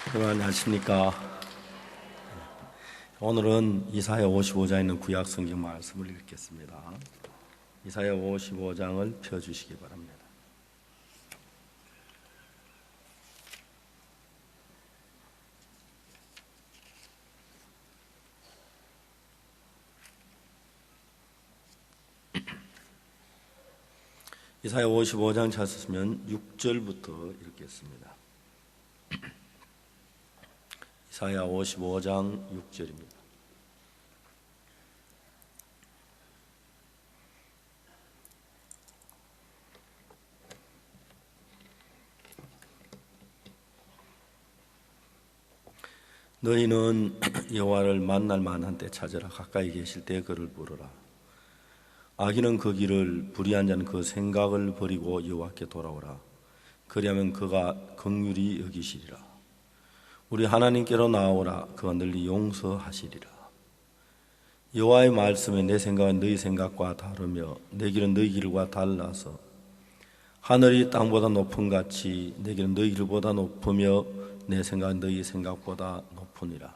여러분 안녕하십니까. 오늘은 이사야 55장에 있는 구약 성경 말씀을 읽겠습니다. 이사야 55장을 펴주시기 바랍니다. 이사야 55장 찾으시면 6절부터 읽겠습니다. 이사야 55장 6절입니다. 너희는 여호와를 만날 만한 때 찾으라. 가까이 계실 때 그를 부르라. 악인은 그 길을, 불의한 자는 그 생각을 버리고 여호와께 돌아오라. 그리하면 그가 긍휼히 여기시리라. 우리 하나님께로 나오라. 그가 널리 용서하시리라. 여호와의 말씀에 내 생각은 너희 생각과 다르며 내 길은 너희 길과 달라서 하늘이 땅보다 높은 같이 내 길은 너희 길보다 높으며 내 생각은 너희 생각보다 높으니라.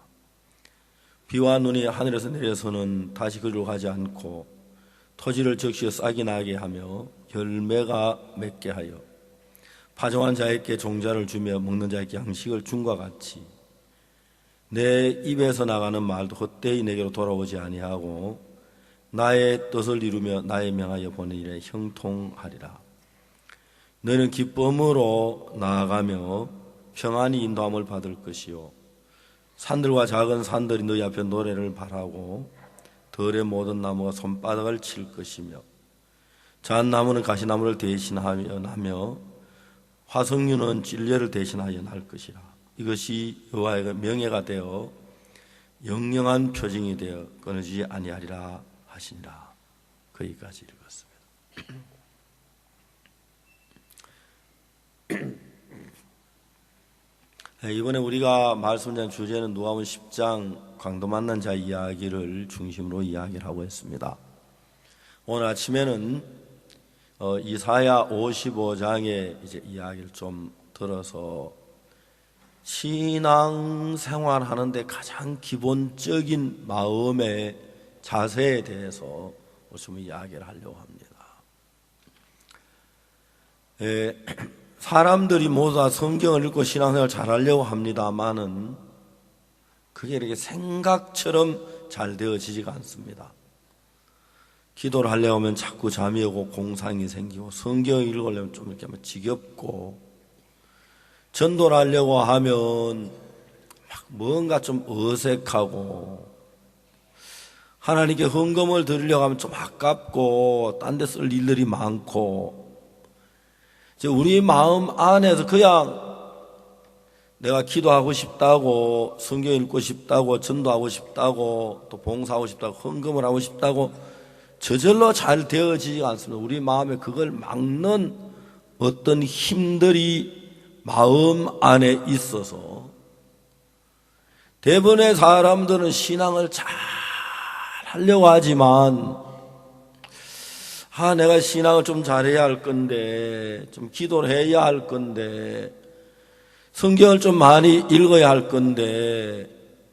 비와 눈이 하늘에서 내려서는 다시 그리로 가지 않고 토지를 적시어 싹이 나게 하며 열매가 맺게 하여 파종한 자에게 종자를 주며 먹는 자에게 양식을 줌과 같이 내 입에서 나가는 말도 헛되이 내게로 돌아오지 아니하고 나의 뜻을 이루며 나의 명하여 보낸 일에 형통하리라. 너희는 기쁨으로 나아가며 평안히 인도함을 받을 것이요 산들과 작은 산들이 너희 앞에 노래를 바라고 들의 모든 나무가 손바닥을 칠 것이며 잣나무는 가시나무를 대신하며 화석류는 진례를 대신하여 날 것이라. 이것이 여호와의 명예가 되어 영영한 표징이 되어 끊어지지 아니하리라 하시니라. 거기까지 읽었습니다. 이번에 우리가 말씀드린 주제는 누가복음 10장 강도 만난 자 이야기를 중심으로 이야기를 하고 있습니다. 오늘 아침에는 이사야 55장의 이제 이야기를 좀 들어서 신앙 생활하는데 가장 기본적인 마음의 자세에 대해서 좀 이야기를 하려고 합니다. 사람들이 모두 다 성경을 읽고 신앙생활을 잘하려고 합니다만은 그게 이렇게 생각처럼 잘 되어지지가 않습니다. 기도를 하려고 하면 자꾸 잠이 오고 공상이 생기고 성경을 읽으려면 좀 이렇게 지겹고 전도를 하려고 하면 막 뭔가 좀 어색하고 하나님께 헌금을 드리려고 하면 좀 아깝고 딴 데 쓸 일들이 많고 우리 마음 안에서 그냥 내가 기도하고 싶다고 성경 읽고 싶다고 전도하고 싶다고 또 봉사하고 싶다고 헌금을 하고 싶다고 저절로 잘 되어지지 않습니다. 우리 마음에 그걸 막는 어떤 힘들이 마음 안에 있어서 대부분의 사람들은 신앙을 잘 하려고 하지만 내가 신앙을 좀 잘해야 할 건데 좀 기도를 해야 할 건데 성경을 좀 많이 읽어야 할 건데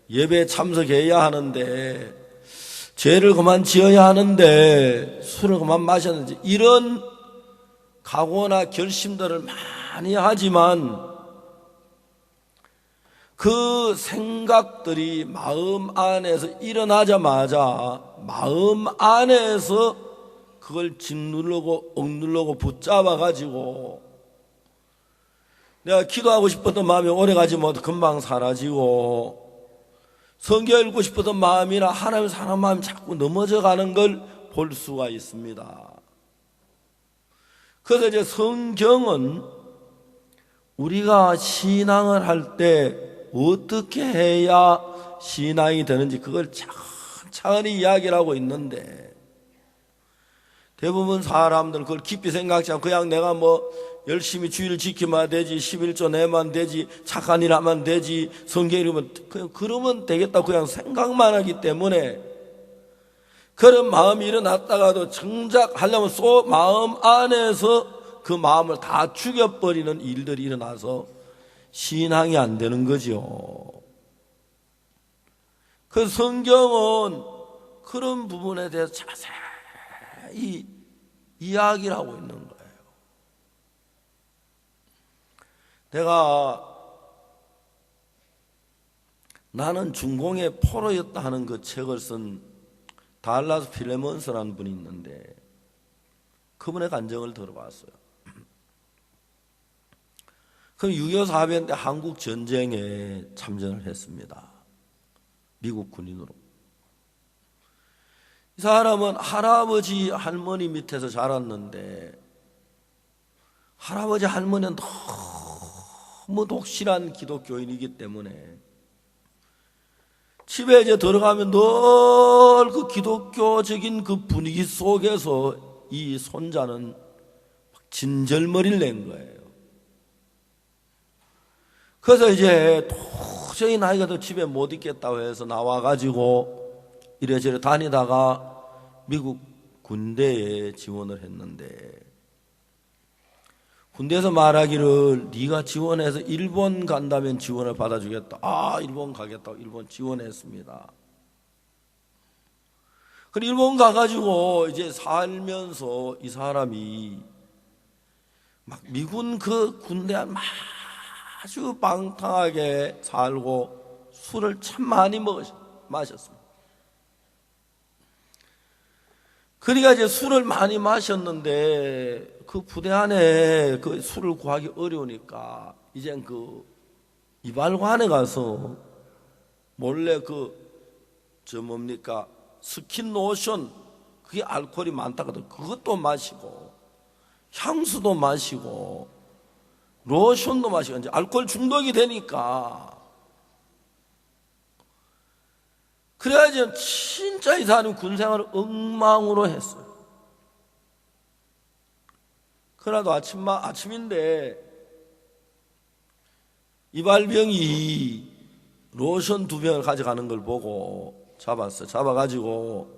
예배에 참석해야 하는데 죄를 그만 지어야 하는데 술을 그만 마셨는지 이런 각오나 결심들을 많이 하지만 그 생각들이 마음 안에서 일어나자마자 마음 안에서 그걸 짓누르고 억누르고 붙잡아가지고 내가 기도하고 싶었던 마음이 오래가지 못해 금방 사라지고 성경 읽고 싶었던 마음이나 하나님 사랑하는 마음이 자꾸 넘어져가는 걸 볼 수가 있습니다. 그래서 이제 성경은 우리가 신앙을 할 때 어떻게 해야 신앙이 되는지 그걸 차근차근히 이야기를 하고 있는데 대부분 사람들은 그걸 깊이 생각하지 않고 그냥 내가 열심히 주의를 지키면 되지 11조 내면 되지 착한 일 하면 되지 성경 읽으면 그냥 그러면 되겠다 그냥 생각만 하기 때문에 그런 마음이 일어났다가도 정작 하려면 마음 안에서 그 마음을 다 죽여버리는 일들이 일어나서 신앙이 안 되는 거지요. 그 성경은 그런 부분에 대해서 자세히 이야기를 하고 있는 거예요. 내가 나는 중공의 포로였다 하는 그 책을 쓴 달라스 필레몬스라는 분이 있는데 그분의 간증을 들어봤어요. 그럼 6.25 사변 때 한국 전쟁에 참전을 했습니다. 미국 군인으로. 이 사람은 할아버지 할머니 밑에서 자랐는데 할아버지 할머니는 너무 독실한 기독교인이기 때문에 집에 이제 들어가면 늘 그 기독교적인 그 분위기 속에서 이 손자는 진절머리를 낸 거예요. 그래서 이제 도저히 나이가 더 집에 못 있겠다고 해서 나와가지고 이래저래 다니다가 미국 군대에 지원을 했는데 군대에서 말하기를 네가 지원해서 일본 간다면 지원을 받아주겠다. 아, 일본 가겠다고 일본 지원했습니다. 그리고 일본 가가지고 이제 살면서 이 사람이 막 미군 그 군대 아주 방탕하게 살고 술을 참 많이 마셨습니다. 그러니까 이제 술을 많이 마셨는데 그 부대 안에 그 술을 구하기 어려우니까 이젠 그 이발관에 가서 몰래 뭡니까 스킨 로션 그게 알코올이 많다거든. 그것도 마시고 향수도 마시고 로션도 마시고 이제 알코올 중독이 되니까 그래야지 진짜 이 사람이 군생활을 엉망으로 했어요. 그래도 아침인데 이발병이 로션 2병을 가져가는 걸 보고 잡았어요. 잡아가지고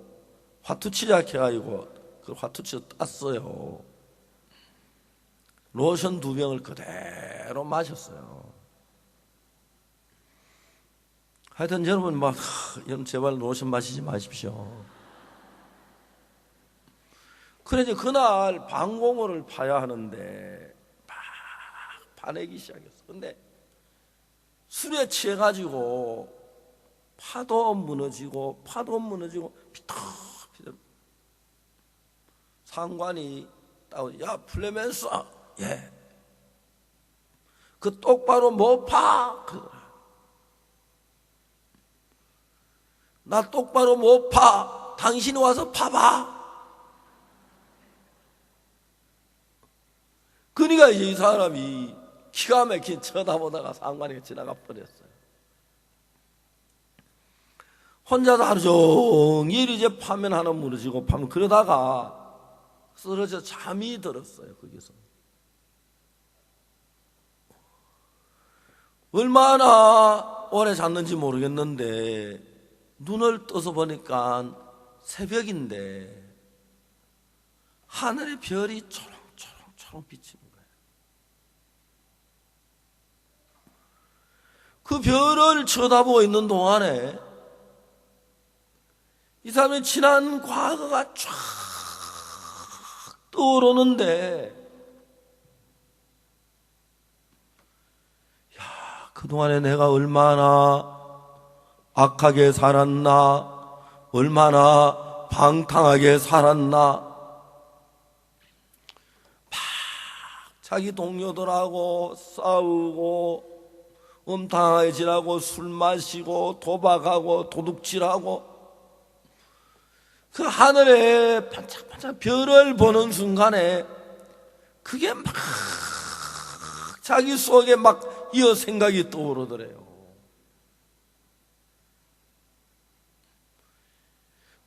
화투치자 해가지고 그 화투치를 땄어요. 로션 2병을 그대로 마셨어요. 하여튼 여러분 여러분 제발 로션 마시지 마십시오. 그래 이제 그날 방공호를 파야 하는데 막 파내기 시작했어. 근데 술에 취해가지고 파도 무너지고 피떡피떡. 상관이 야 플레멘스 예. 그 똑바로 못 파. 나 똑바로 못 파. 당신이 와서 파봐. 그러니까 이 사람이 기가 막히게 쳐다보다가 상관이 지나가 버렸어요. 혼자서 하루 종일 이제 파면 하나 무너지고 파면 그러다가 쓰러져 잠이 들었어요. 거기서 얼마나 오래 잤는지 모르겠는데 눈을 떠서 보니까 새벽인데 하늘의 별이 초롱초롱 비치는 거예요. 그 별을 쳐다보고 있는 동안에 이 사람의 지난 과거가 쫙 떠오르는데 그동안에 내가 얼마나 악하게 살았나, 얼마나 방탕하게 살았나, 막 자기 동료들하고 싸우고 음탕하게 지나고 술 마시고 도박하고 도둑질하고 그 하늘에 반짝반짝 별을 보는 순간에 그게 막 자기 속에 막 이어 생각이 떠오르더래요.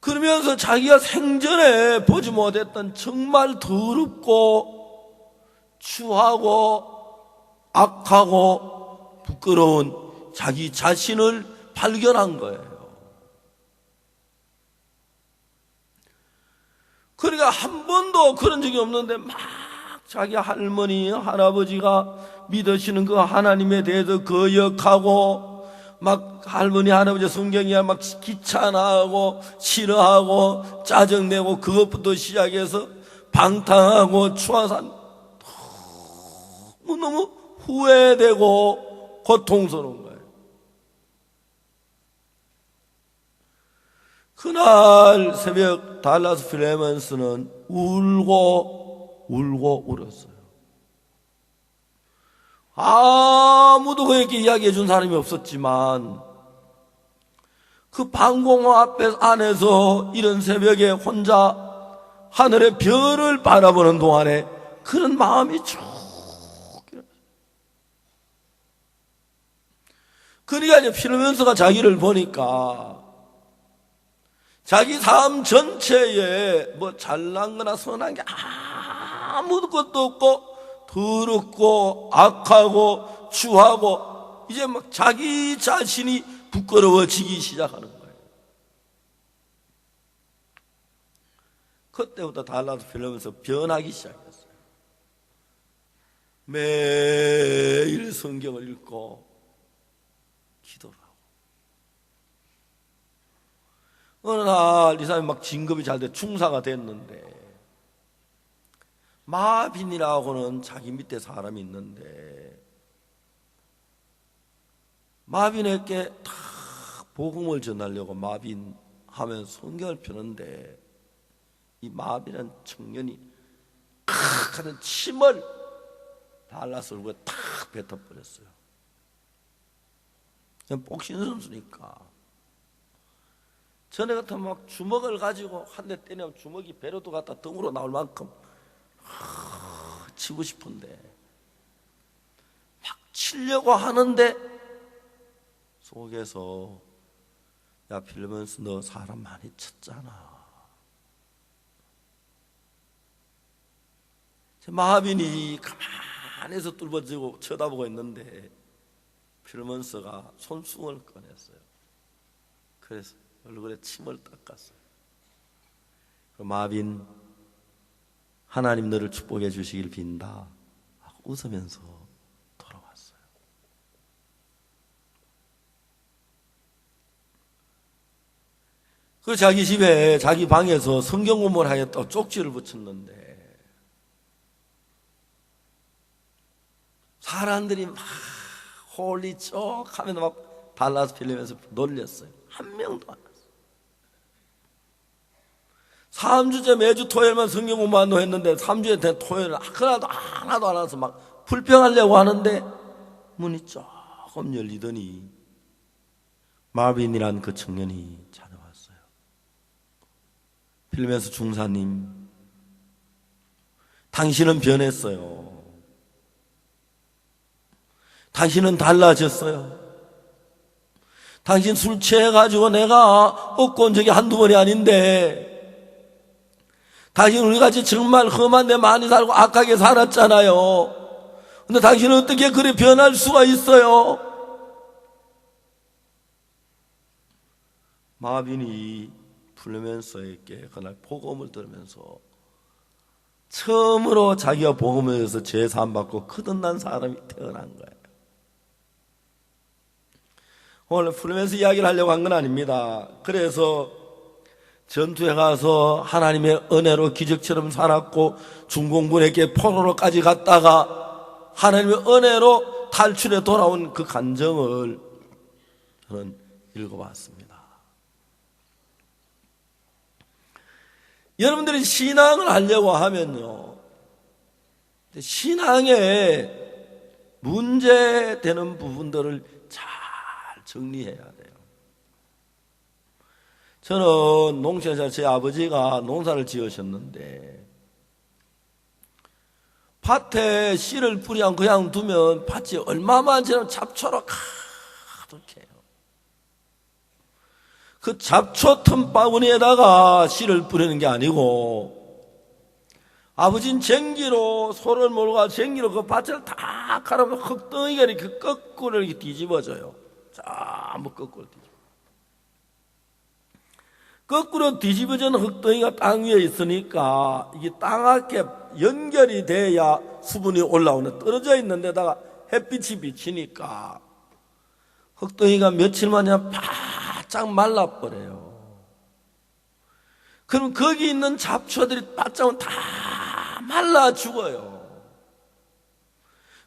그러면서 자기가 생전에 보지 못했던 정말 더럽고 추하고 악하고 부끄러운 자기 자신을 발견한 거예요. 그러니까 한 번도 그런 적이 없는데 막 자기 할머니, 할아버지가 믿으시는 그 하나님에 대해서 거역하고 막 할머니, 할아버지 성경에 막 귀찮아하고 싫어하고 짜증내고 그것부터 시작해서 방탕하고 추하산 너무 후회되고 고통스러운 거예요. 그날 새벽 달라스 필레몬스는 울고 울었어요. 아무도 그에게 이야기해 준 사람이 없었지만 그 방공호 앞에 안에서 이런 새벽에 혼자 하늘의 별을 바라보는 동안에 그런 마음이 쭉 그러니까 이제 필레몬스가 자기를 보니까 자기 삶 전체에 뭐 잘난 거나 선한 게 아무것도 없고 더럽고 악하고 추하고 이제 막 자기 자신이 부끄러워지기 시작하는 거예요. 그때부터 달라스 필레몬스 변하기 시작했어요. 매일 성경을 읽고 기도를 하고 어느 날 이 사람이 막 진급이 잘 돼 중사가 됐는데 마빈이라고는 자기 밑에 사람이 있는데 마빈에게 다 복음을 전하려고 마빈 하면 성경을 펴는데 이 마빈은 청년이 하는 침을 달라스 얼굴에 탁 뱉어버렸어요. 복싱 선수니까 전에 같으면 막 주먹을 가지고 한 대 때리면 주먹이 배로도 갔다 등으로 나올 만큼 치고 싶은데 막 치려고 하는데 속에서 야 필레몬스 너 사람 많이 쳤잖아. 마빈이 가만히서 뚫어지고 쳐다보고 있는데 필레몬스가 손수건을 꺼냈어요. 그래서 얼굴에 침을 닦았어요. 마빈 하나님 너를 축복해 주시길 빈다 하고 웃으면서 돌아왔어요. 그 자기 집에 자기 방에서 성경 공부를 하겠다고 쪽지를 붙였는데 사람들이 막 홀리 쪽 하면 막 달라스 필레몬스 놀렸어요. 한 명도 안 왔어요. 3주째 매주 토요일만 성경 공부한다고 했는데 3주에 된 토요일 하나도 안 와서 막 불평하려고 하는데 문이 조금 열리더니 마빈이란 그 청년이 찾아왔어요. 필레몬스 중사님, 당신은 변했어요. 당신은 달라졌어요. 당신 술 취해가지고 내가 얻고 온 적이 한두 번이 아닌데 당신 우리같이 정말 험한 데 많이 살고 악하게 살았잖아요. 근데 당신은 어떻게 그리 변할 수가 있어요? 마빈이 필레몬스에게 그날 복음을 들으면서 처음으로 자기가 복음을 해서 죄 사함 받고 거듭난 사람이 태어난 거예요. 오늘 필레몬스 이야기를 하려고 한 건 아닙니다. 그래서 전투에 가서 하나님의 은혜로 기적처럼 살았고 중공군에게 포로로까지 갔다가 하나님의 은혜로 탈출해 돌아온 그 간정을 저는 읽어봤습니다. 여러분들이 신앙을 하려고 하면요, 신앙에 문제되는 부분들을 잘 정리해야 돼요. 저는 농촌에서 제 아버지가 농사를 지으셨는데 밭에 씨를 뿌리면 그냥 두면 밭이 얼마만 지나면 잡초로 가득해요. 그 잡초 틈바구니에다가 씨를 뿌리는 게 아니고 아버지는 쟁기로 소를 몰고 가서 쟁기로 그 밭을 다 갈아면 흙덩이가 이렇게 거꾸로 이렇게 뒤집어져요. 전부 거꾸로 뒤집어져요. 거꾸로 뒤집어진 흙덩이가 땅 위에 있으니까 이게 땅 앞에 연결이 돼야 수분이 올라오는, 떨어져 있는 데다가 햇빛이 비치니까 흙덩이가 며칠 만에 바짝 말라버려요. 그럼 거기 있는 잡초들이 바짝 다 말라 죽어요.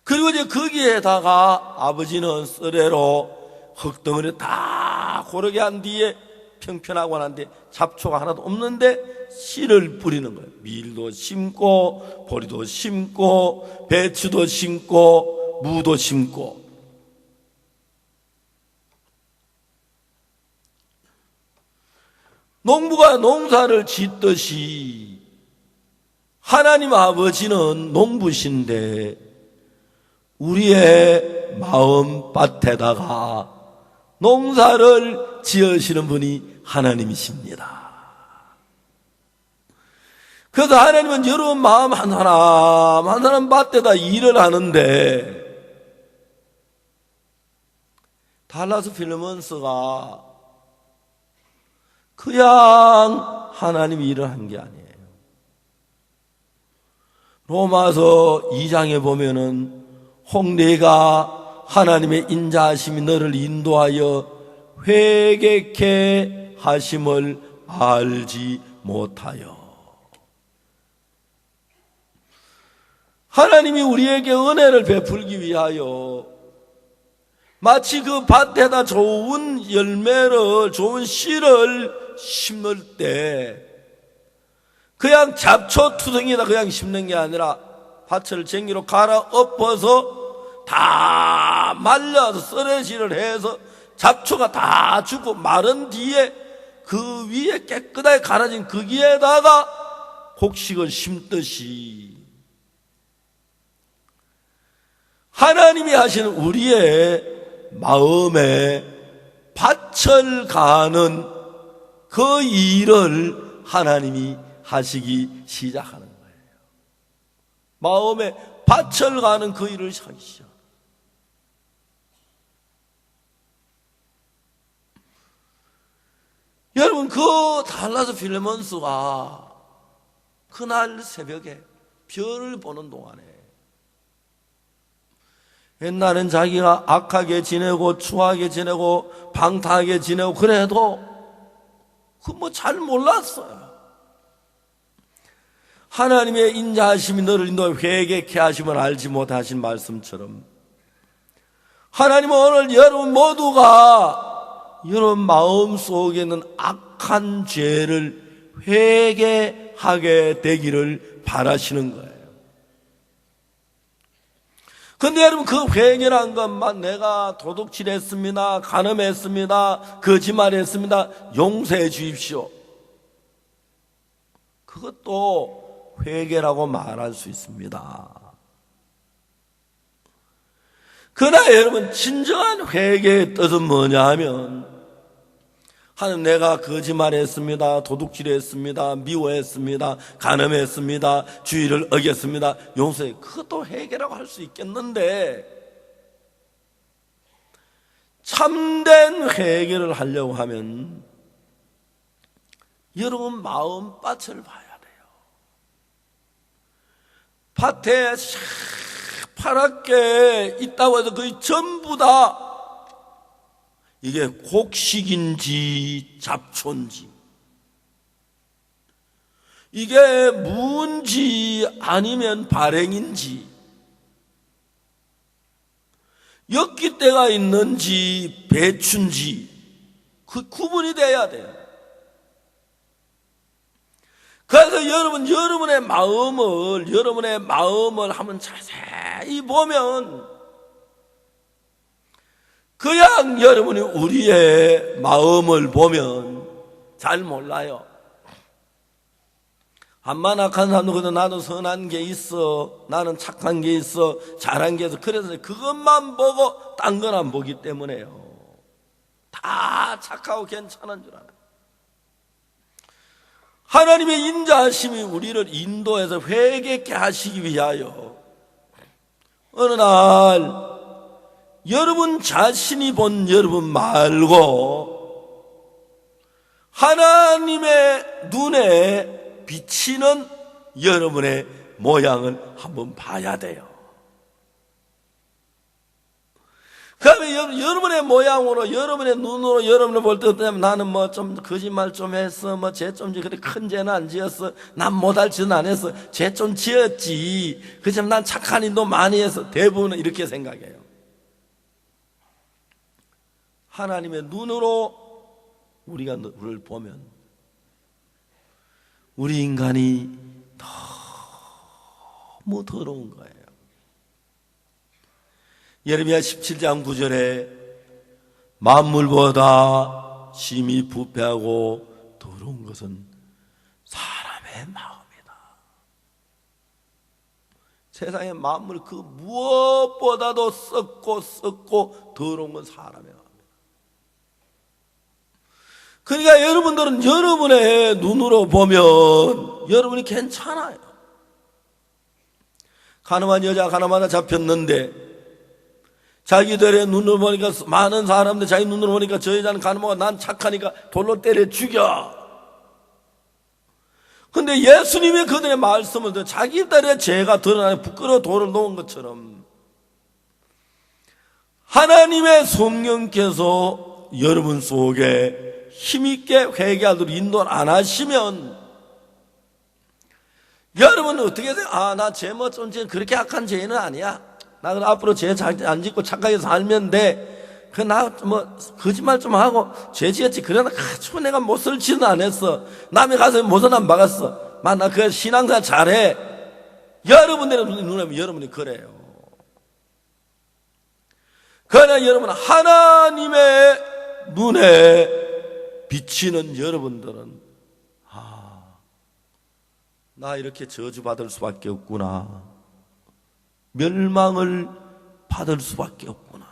그리고 이제 거기에다가 아버지는 썰애로 흙덩이를 다 고르게 한 뒤에 평평하고 난 뒤에 잡초가 하나도 없는데 씨를 뿌리는 거예요. 밀도 심고 보리도 심고 배추도 심고 무도 심고. 농부가 농사를 짓듯이 하나님 아버지는 농부신데 우리의 마음밭에다가 농사를 지으시는 분이 하나님이십니다. 그래서 하나님은 여러분 마음 한 사람 한 사람 밭에다 일을 하는데, 달라스 필레몬스가 그냥 하나님이 일을 한 게 아니에요. 로마서 2장에 보면은 홍례가 하나님의 인자하심이 너를 인도하여 회개케 하심을 알지 못하여. 하나님이 우리에게 은혜를 베풀기 위하여 마치 그 밭에다 좋은 열매를, 좋은 씨를 심을 때 그냥 잡초투성이에다 그냥 심는 게 아니라 밭을 쟁기로 갈아 엎어서 다 말려서 썰어지를 해서 잡초가 다 죽고 마른 뒤에 그 위에 깨끗하게 갈아진 거기에다가 곡식을 심듯이 하나님이 하시는 우리의 마음에 밭을 가는 그 일을 하나님이 하시기 시작하는 거예요. 마음에 밭을 가는 그 일을 하기 시작. 여러분, 그 달라스 필레몬스가 그날 새벽에 별을 보는 동안에 옛날엔 자기가 악하게 지내고 추하게 지내고 방탕하게 지내고 그래도 그 뭐 잘 몰랐어요. 하나님의 인자하심이 너를 인도하여 회개케 하심을 알지 못하신 말씀처럼 하나님은 오늘 여러분 모두가 여러분 마음속에 있는 악한 죄를 회개하게 되기를 바라시는 거예요. 근데 여러분, 그 회개란 것만 내가 도둑질했습니다, 간음했습니다, 거짓말했습니다, 용서해 주십시오, 그것도 회개라고 말할 수 있습니다. 그러나 여러분, 진정한 회개의 뜻은 뭐냐 하면 하나님, 내가 거짓말했습니다, 도둑질했습니다, 미워했습니다, 간음했습니다, 주의를 어겼습니다, 용서해, 그것도 회개라고 할 수 있겠는데 참된 회개를 하려고 하면 여러분 마음밭을 봐야 돼요. 밭에 파랗게 있다고 해서 거의 전부 다 이게 곡식인지 잡초인지, 이게 무인지 아니면 발행인지, 엿기때가 있는지 배추인지 그 구분이 돼야 돼요. 그래서 여러분의 마음을 한번 자세히 보면 그냥 여러분이 우리의 마음을 보면 잘 몰라요. 암만 악한 사람도 그래도 나도 선한 게 있어, 나는 착한 게 있어, 잘한 게 있어, 그래서 그것만 보고 딴 건 안 보기 때문에요. 다 착하고 괜찮은 줄 알아요. 하나님의 인자하심이 우리를 인도해서 회개케 하시기 위하여 어느 날 여러분 자신이 본 여러분 말고 하나님의 눈에 비치는 여러분의 모양을 한번 봐야 돼요. 그러면 여러분의 모양으로, 여러분의 눈으로 여러분을 볼 때 어떠냐면, 나는 뭐 좀 거짓말 좀 했어, 뭐 죄 좀 그래 큰 죄는 안 지었어, 난 못할 짓은 안 했어, 죄 좀 지었지, 그렇지만 난 착한 일도 많이 해서, 대부분은 이렇게 생각해요. 하나님의 눈으로 우리가 우리를 보면 우리 인간이 너무 더러운 거예요. 예레미야 17장 9절에 만물보다 심히 부패하고 더러운 것은 사람의 마음이다. 세상의 만물 그 무엇보다도 썩고 더러운 건 사람의 마음이다. 그러니까 여러분들은 여러분의 눈으로 보면 여러분이 괜찮아요. 가늠한 여자 가늠하다 잡혔는데 자기들의 눈으로 보니까, 많은 사람들 자기 눈으로 보니까 저 여자는 가늠하고 난 착하니까 돌로 때려 죽여. 근데 예수님의 그들의 말씀을 듣고 자기들의 죄가 드러나는 부끄러워 돌을 놓은 것처럼 하나님의 성령께서 여러분 속에 힘있게 회개하도록 인도를 안 하시면 여러분은 어떻게 돼요? 나 죄 뭐 좀 그렇게 악한 죄는 아니야. 나 앞으로 죄 안 짓고 착하게 살면 돼. 나 뭐 거짓말 좀 하고 죄 지었지. 그러나 아주 내가 못쓸 짓은 안 했어. 남의 가서 못은 안 박았어. 나 그 신앙생활 잘해. 여러분들의 눈에 여러분이 그래요. 그러나 여러분 하나님의 눈에 비치는 여러분들은 나 이렇게 저주받을 수밖에 없구나. 멸망을 받을 수밖에 없구나.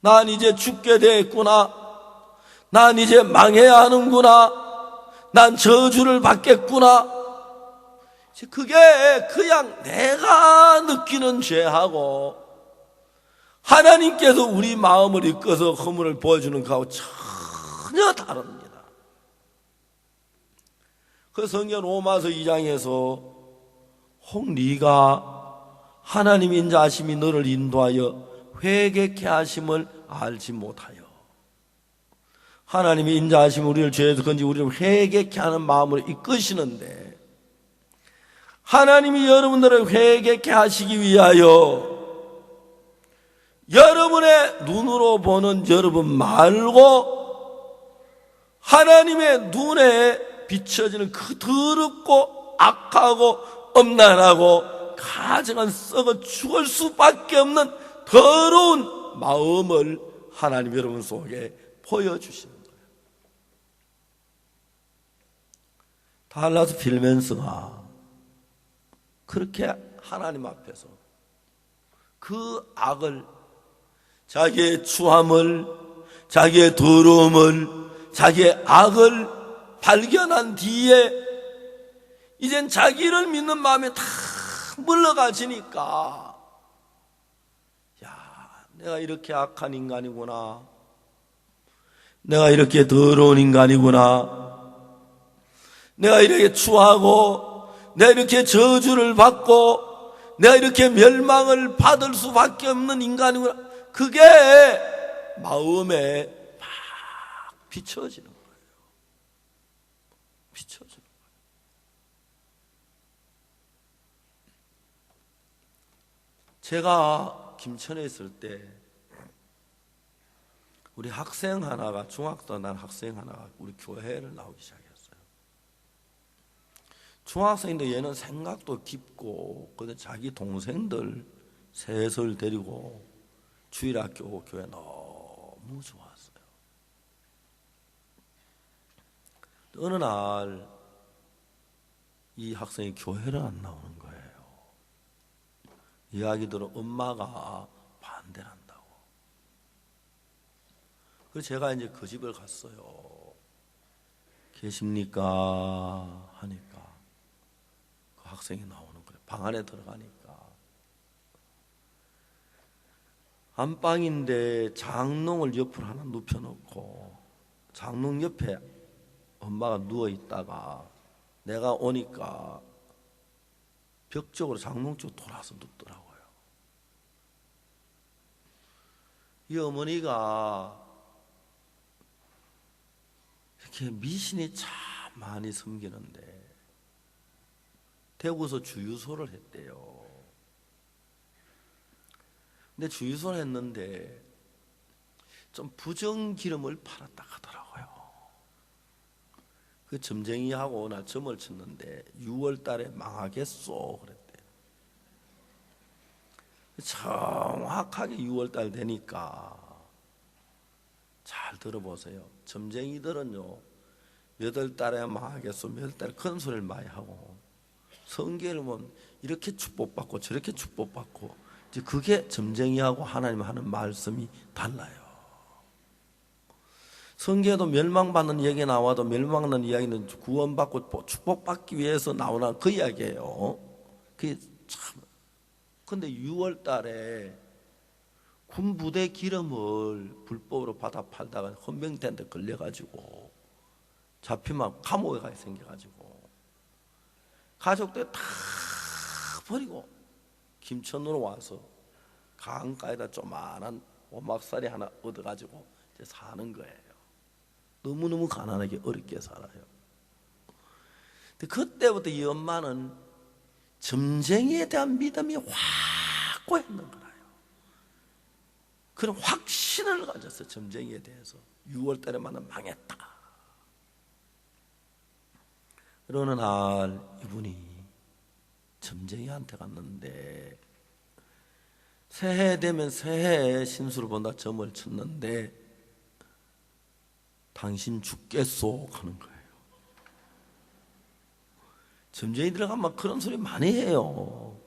난 이제 죽게 되었구나. 난 이제 망해야 하는구나. 난 저주를 받겠구나. 그게 그냥 내가 느끼는 죄하고 하나님께서 우리 마음을 이끌어서 허물을 보여주는 것하고 전혀 다릅니다. 그 성경 로마서 2장에서 혹 네가 하나님 인자하심이 너를 인도하여 회개케 하심을 알지 못하여. 하나님의 인자하심이 우리를 죄에서 건지 우리를 회개케 하는 마음으로 이끄시는데 하나님이 여러분들을 회개케 하시기 위하여 여러분의 눈으로 보는 여러분 말고 하나님의 눈에 비춰지는 그 더럽고 악하고 엄난하고 가증한 썩어 죽을 수밖에 없는 더러운 마음을 하나님 여러분 속에 보여주시는 거예요. 달라스 필멘스가 그렇게 하나님 앞에서 그 악을, 자기의 추함을, 자기의 더러움을, 자기의 악을 발견한 뒤에 이젠 자기를 믿는 마음에 다 물러가지니까 내가 이렇게 악한 인간이구나. 내가 이렇게 더러운 인간이구나. 내가 이렇게 추하고 내가 이렇게 저주를 받고 내가 이렇게 멸망을 받을 수밖에 없는 인간이구나. 그게 마음에 막 비춰지는 거예요. 비춰지는 거예요. 제가 김천에 있을 때 우리 학생 하나가, 중학교 난 학생 하나가 우리 교회를 나오기 시작했어요. 중학생인데 얘는 생각도 깊고, 근데 자기 동생들 셋을 데리고 주일학교 교회 너무 좋았어요. 어느 날 이 학생이 교회를 안 나오는 거예요. 이야기 들어 엄마가 반대를 한다고. 그래서 제가 이제 그 집을 갔어요. 계십니까? 하니까 그 학생이 나오는 거예요. 방 안에 들어가니까 안방인데 장롱을 옆으로 하나 눕혀놓고 장롱 옆에 엄마가 누워있다가 내가 오니까 벽 쪽으로 장롱 쪽 돌아서 눕더라고요. 이 어머니가 이렇게 미신이 참 많이 섬기는데 대구에서 주유소를 했대요. 근데 주유소를 했는데 좀 부정기름을 팔았다 하더라고요. 그 점쟁이하고 나 점을 쳤는데 6월 달에 망하겠소 그랬대요. 정확하게 6월 달 되니까 잘 들어보세요. 점쟁이들은요 몇 월 달에 망하겠소 몇 월 달에 그런 소리를 많이 하고 성경을 보면 이렇게 축복받고 저렇게 축복받고 이제 그게 점쟁이하고 하나님 하는 말씀이 달라요. 성경에도 멸망받는 이야기 나와도 멸망하는 이야기는 구원받고 축복받기 위해서 나오나 그 이야기예요. 그게 참. 근데 6월 달에 군부대 기름을 불법으로 받아 팔다가 헌병대한테 걸려가지고 잡히면 감옥에 가게 생겨가지고 가족들 다 버리고 김천으로 와서 강가에다 조만한 오막살이 하나 얻어가지고 이제 사는 거예요. 너무너무 가난하게 어렵게 살아요. 근데 그때부터 이 엄마는 점쟁이에 대한 믿음이 확고했는 거예요. 그런 확신을 가졌어요. 점쟁이에 대해서. 6월 달에만은 망했다. 어느 날 이분이 점쟁이한테 갔는데 새해 되면 새해 신수를 본다 점을 쳤는데 당신 죽겠소 하는 거예요. 점쟁이들 가면 그런 소리 많이 해요.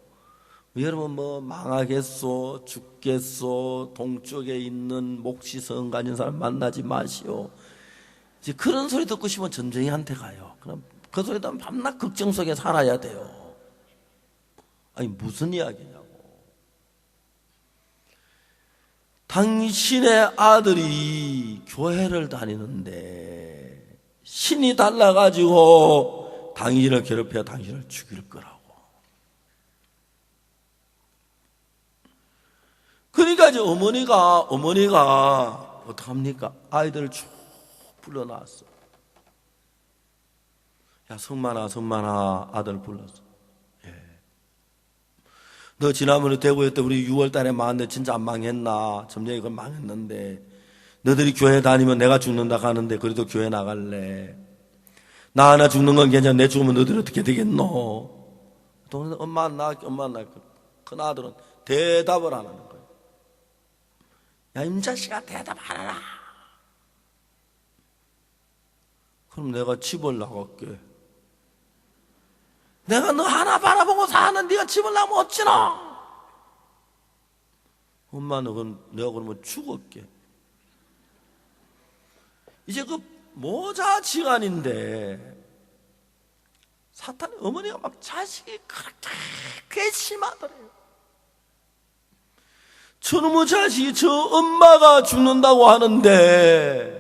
여러분 뭐 망하겠소 죽겠소 동쪽에 있는 목시성 가진 사람 만나지 마시오. 이제 그런 소리 듣고 싶으면 점쟁이한테 가요. 그럼 그 소리 듣면 밤낮 걱정 속에 살아야 돼요. 아니 무슨 이야기냐고. 당신의 아들이 교회를 다니는데 신이 달라가지고 당신을 괴롭혀 당신을 죽일 거라고. 그러니까 이제 어머니가 어떡합니까? 아이들을 쭉 불러놨어. 야 성만아 아들 불렀어. 예. 너 지난번에 대구에 때 우리 6월 달에 망했는데 진짜 안 망했나? 점쟁이 그건 망했는데 너들이 교회 다니면 내가 죽는다 하는데 그래도 교회 나갈래? 나 하나 죽는 건 괜찮아. 내 죽으면 너들 어떻게 되겠노? 엄마 나 큰 아들은 대답을 안 하는 거예요. 야 임자식아 대답하라. 그럼 내가 집을 나갈게. 내가 너 하나 바라보고 사는 네가 집을 나면 어찌나? 엄마 내가 그러면 죽을게. 이제 그 모자 지간인데 사탄의 어머니가 막 자식이 그렇게 괘씸하더래요. 저놈의 자식이 저 엄마가 죽는다고 하는데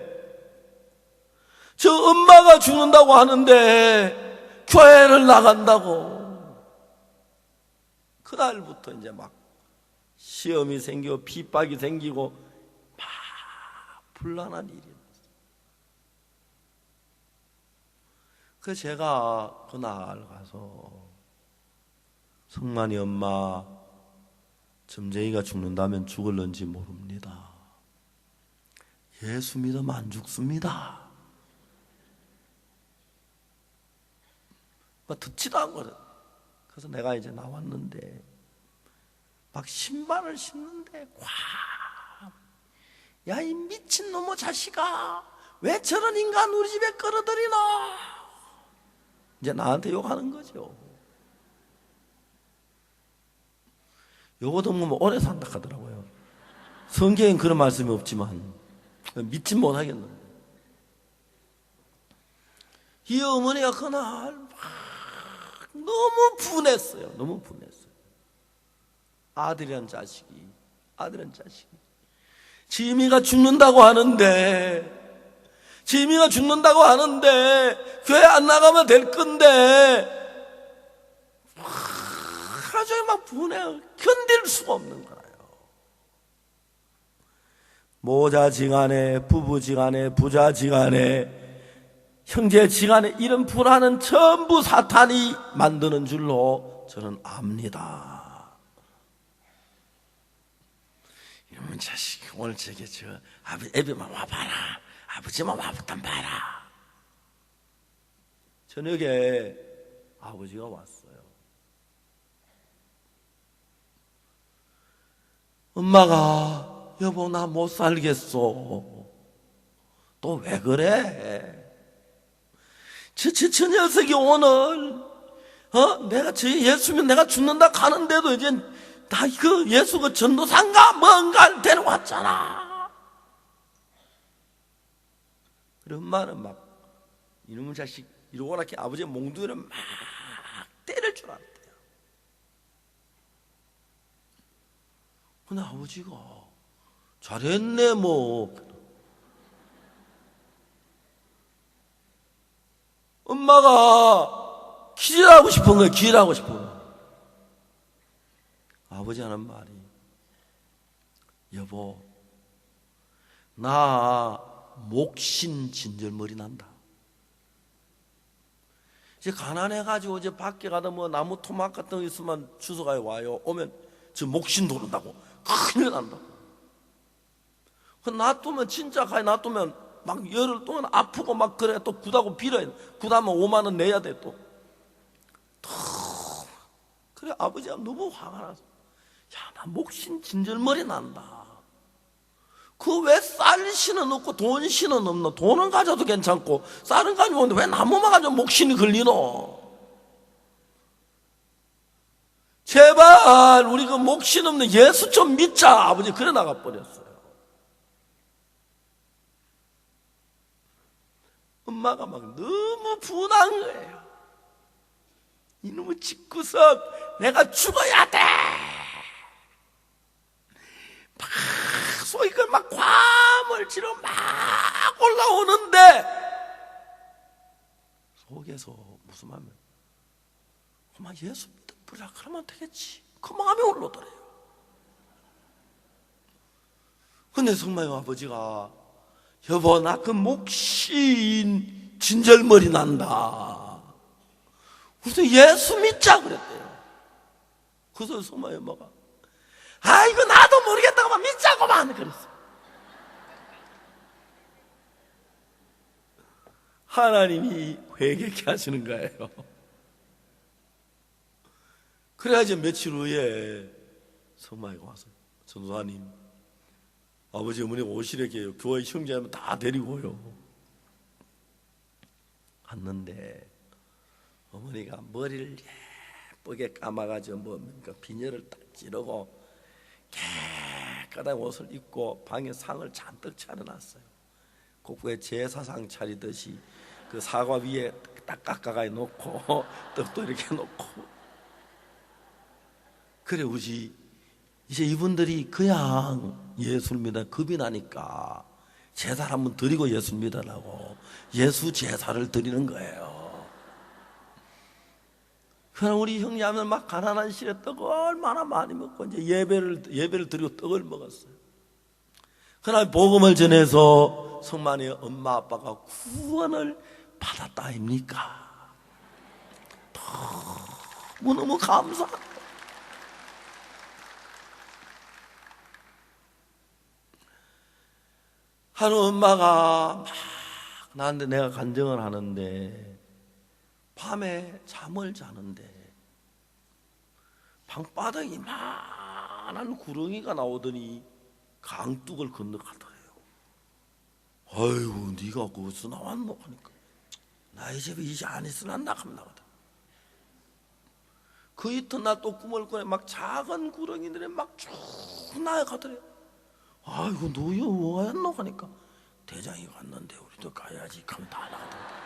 교회를 나간다고. 그날부터 이제 막 시험이 생기고 핍박이 생기고 막 불안한 일이 났어요. 그래서 제가 그날 가서 성만이 엄마 점쟁이가 죽는다면 죽을런지 모릅니다. 예수 믿으면 안 죽습니다. 듣지도 않거든. 그래서 내가 이제 나왔는데 막 신발을 신는데 야 이 미친놈의 자식아 왜 저런 인간 우리 집에 끌어들이노? 이제 나한테 욕하는 거죠. 요거 듣으면 오래 산다 하더라고요. 성경엔 그런 말씀이 없지만 믿지 못하겠는데 이 어머니가 그날 너무 분했어요. 아들이란 자식이 지미가 죽는다고 하는데 교회 안 나가면 될 건데 하루 종일 막 분해, 견딜 수가 없는 거예요. 모자지간에, 부부지간에, 부자지간에, 형제지간에 이런 불안은 전부 사탄이 만드는 줄로 저는 압니다. 이러면 자식 오늘 저게 애비만 와봐라, 아버지만 와봤단 봐라. 저녁에 아버지가 왔어요. 엄마가 여보 나 못 살겠어. 또 왜 그래? 저 녀석이 오늘 내가 저 예수면 내가 죽는다 가는데도 이제 다 그 예수 그 전도사인가 뭔가를 데려왔잖아. 그래 엄마는 막 이놈의 자식 이러고 나게 아버지의 몽둥이를 막 때릴 줄 알았대요. 근데 아버지가 잘했네 뭐. 엄마가 기절하고 싶은 거예요. 기절하고 싶은 거예요. 아버지 하는 말이 여보 나 목신 진절머리 난다. 이제 가난해가지고 이제 밖에 가다 뭐 나무 토막 같은 거 있으면 주소가에 와요. 오면 저 목신 도른다고 큰일 난다고. 놔두면 진짜 가에 놔두면 막 열흘 동안 아프고 막 그래. 또 굳하고 빌어야 돼. 굳하면 5만 원 내야 돼 또. 그래 아버지가 너무 화가 나서 야 나 목신 진절머리 난다. 그 왜 쌀 신은 없고 돈 신은 없노? 돈은 가져도 괜찮고 쌀은 가지고 오는데 왜 나무만 가지고 목신이 걸리노? 제발 우리 그 목신 없는 예수 좀 믿자. 아버지 그래 나가버렸어요. 엄마가 막 너무 분한 거예요. 이놈의 집구석 내가 죽어야 돼. 막 소리가 막 과물 지르 막 올라오는데 속에서 무슨 마음이야? 그만 예수 믿어보자 그러면 되겠지. 그 마음이 올라오더래요. 근데 정말 아버지가 여보 나 그 목신 진절머리 난다. 그래서 예수 믿자 그랬대요. 그래서 정말 엄마가 아이고 나도 모르겠다고만 믿자고만 그랬어. 하나님이 회개케 하시는 거예요. 그래야지 며칠 후에 성마이가 와서 전도사님 아버지 어머니가 오시래게요. 교회 형제하면 다 데리고요. 갔는데 어머니가 머리를 예쁘게 감아가지고 뭡니까 비녀를 딱 찌르고 깨끗한 옷을 입고 방에 상을 잔뜩 차려놨어요. 국부에 제사상 차리듯이 그 사과 위에 딱 깎아가 놓고 떡도 이렇게 놓고 그래 우지 이제 이분들이 그냥 예수를 믿어 겁이 나니까 제사를 한번 드리고 예수 믿으라고 예수 제사를 드리는 거예요. 그럼 우리 형제하면 막 가난한 시에 떡을 얼마나 많이 먹고 이제 예배를 드리고 떡을 먹었어요. 그러나 복음을 전해서 성만의 엄마 아빠가 구원을 받았다 아닙니까? 너무너무 감사합니다. 한 엄마가 막 나한테 내가 간증을 하는데 밤에 잠을 자는데 방바닥에 이만한 구렁이가 나오더니 강둑을 건너가더래요. 아이고 네가 거기서 나왔노 하니까 나의 집에 이제 안 있으나 나가면 나가다. 그 이튿날 또 꿈을 꾸네. 막 작은 구렁이들이 막 쭉 나가더래요. 아이고 너희 뭐였노 하니까 대장이 왔는데 우리도 가야지 하면 다 나가더래요.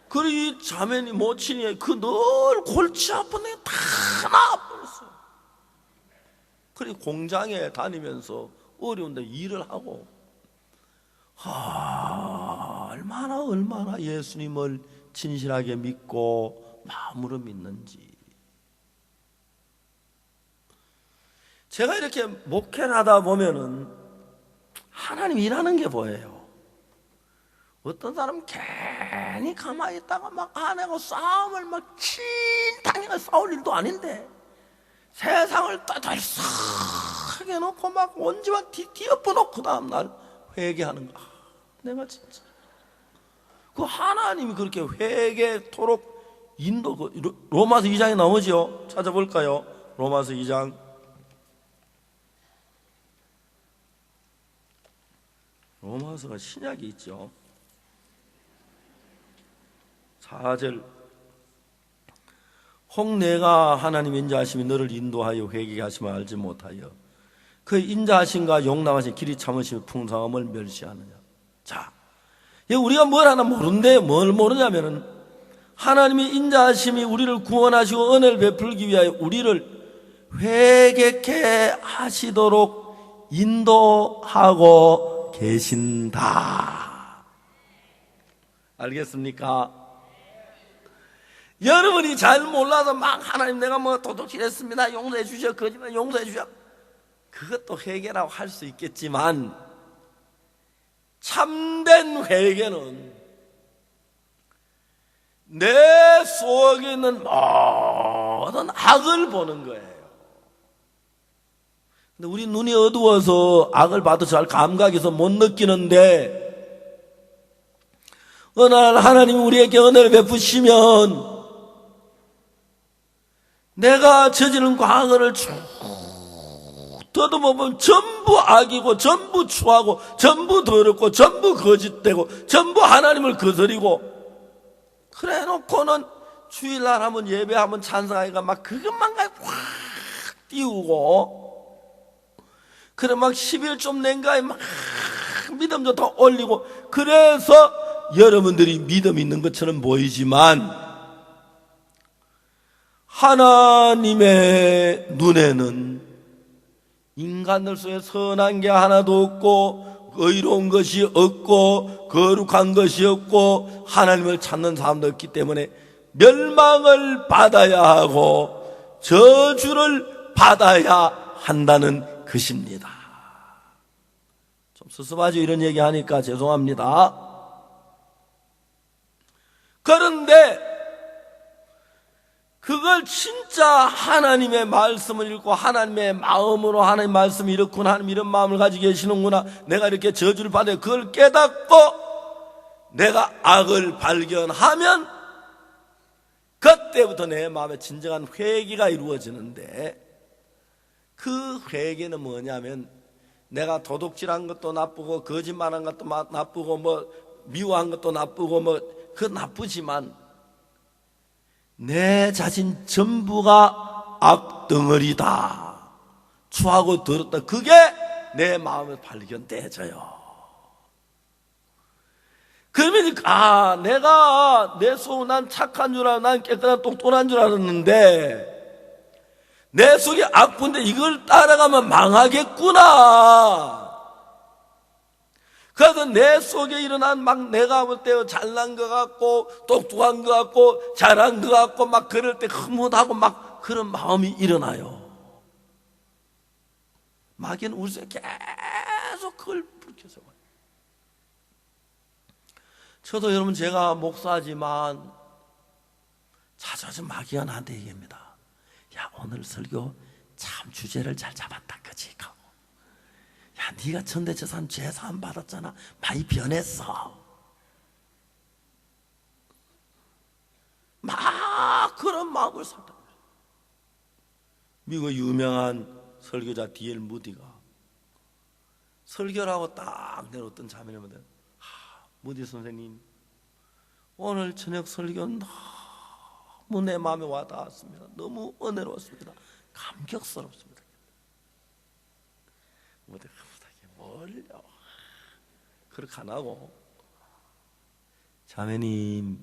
그리고 이 자매니 모친이 그 늘 골치 아픈 애 다 나와버렸어요. 그리고 공장에 다니면서 어려운데 일을 하고 얼마나 예수님을 진실하게 믿고 마음으로 믿는지. 제가 이렇게 목회를 하다 보면은 하나님 일하는 게 보여요. 어떤 사람은 괜히 가만히 있다가 막 아내하고 싸움을 막 진탕하게 싸울 일도 아닌데 세상을 따들썩하게 놓고 막 온지만 뒤엎어놓고 다음날 회개하는 거. 내가 진짜 그 하나님이 그렇게 회개토록 인도, 로마서 2장에 나오죠. 찾아볼까요? 로마서 2장. 로마서가 신약이 있죠. 4절. 혹 내가 하나님 인자하심이 너를 인도하여 회개하게 하심을 알지 못하여 그 인자하심과 용납하심 길이 참으심의 풍성함을 멸시하느냐. 자, 우리가 뭘 하나 모르는데 뭘 모르냐면은 하나님의 인자하심이 우리를 구원하시고 은혜를 베풀기 위하여 우리를 회개케 하시도록 인도하고 계신다. 알겠습니까? 여러분이 잘 몰라서 막 하나님 내가 뭐 도둑질했습니다 용서해 주셔, 거짓말 용서해 주셔, 그것도 회개라고 할 수 있겠지만 참된 회개는 내 속에 있는 모든 악을 보는 거예요. 근데 우리 눈이 어두워서 악을 봐도 잘 감각해서 못 느끼는데 어느 날 하나님이 우리에게 은혜를 베푸시면 내가 저지른 과거를 쭉 더듬어보면 전부 악이고 전부 추하고 전부 더럽고 전부 거짓되고 전부 하나님을 거스리고 그래 놓고는 주일날 하면 예배하면 찬송하기가 막 그것만 확 띄우고 그래 막 10일 좀 낸가에 막 믿음 좀 더 올리고 그래서 여러분들이 믿음 있는 것처럼 보이지만 하나님의 눈에는 인간들 속에 선한 게 하나도 없고 의로운 것이 없고 거룩한 것이 없고 하나님을 찾는 사람도 없기 때문에 멸망을 받아야 하고 저주를 받아야 한다는 것입니다. 좀 섭섭하죠? 이런 얘기하니까 죄송합니다. 그런데 그걸 진짜 하나님의 말씀을 읽고 하나님의 마음으로 하나님의 말씀이 이렇구나, 하나님 이런 마음을 가지고 계시는구나, 내가 이렇게 저주를 받아요, 그걸 깨닫고 내가 악을 발견하면 그때부터 내 마음에 진정한 회개가 이루어지는데 그 회개는 뭐냐면 내가 도둑질한 것도 나쁘고 거짓말한 것도 나쁘고 뭐 미워한 것도 나쁘고 뭐 그 나쁘지만 내 자신 전부가 악덩어리다, 추하고 더럽다, 그게 내 마음에 발견돼져요. 그러면 내가 내 속은 난 착한 줄 알고 난 깨끗한 똑똑한 줄 알았는데 내 속에 악군데 이걸 따라가면 망하겠구나. 그래서 내 속에 일어난 막 내가 볼 때 잘난 것 같고 똑똑한 것 같고 잘한 것 같고 막 그럴 때 흐뭇하고 막 그런 마음이 일어나요. 마귀는 우리 속에 계속 그걸 불켜서 와요. 저도 여러분 제가 목사지만 자주 마귀가 나한테 얘기합니다. 야, 오늘 설교 참 주제를 잘 잡았다, 그치? 야, 네가 전대제사장 죄사함 받았잖아, 많이 변했어. 막 그런 마음을 산다. 미국 유명한 설교자 D.L. 무디가 설교를 하고 딱 내려왔던 자매님한테, 무디 선생님 오늘 저녁 설교는 너무 내 마음에 와닿았습니다. 너무 은혜로웠습니다. 감격스럽습니다. 무디 뭘요? 그렇게 안 하고, 자매님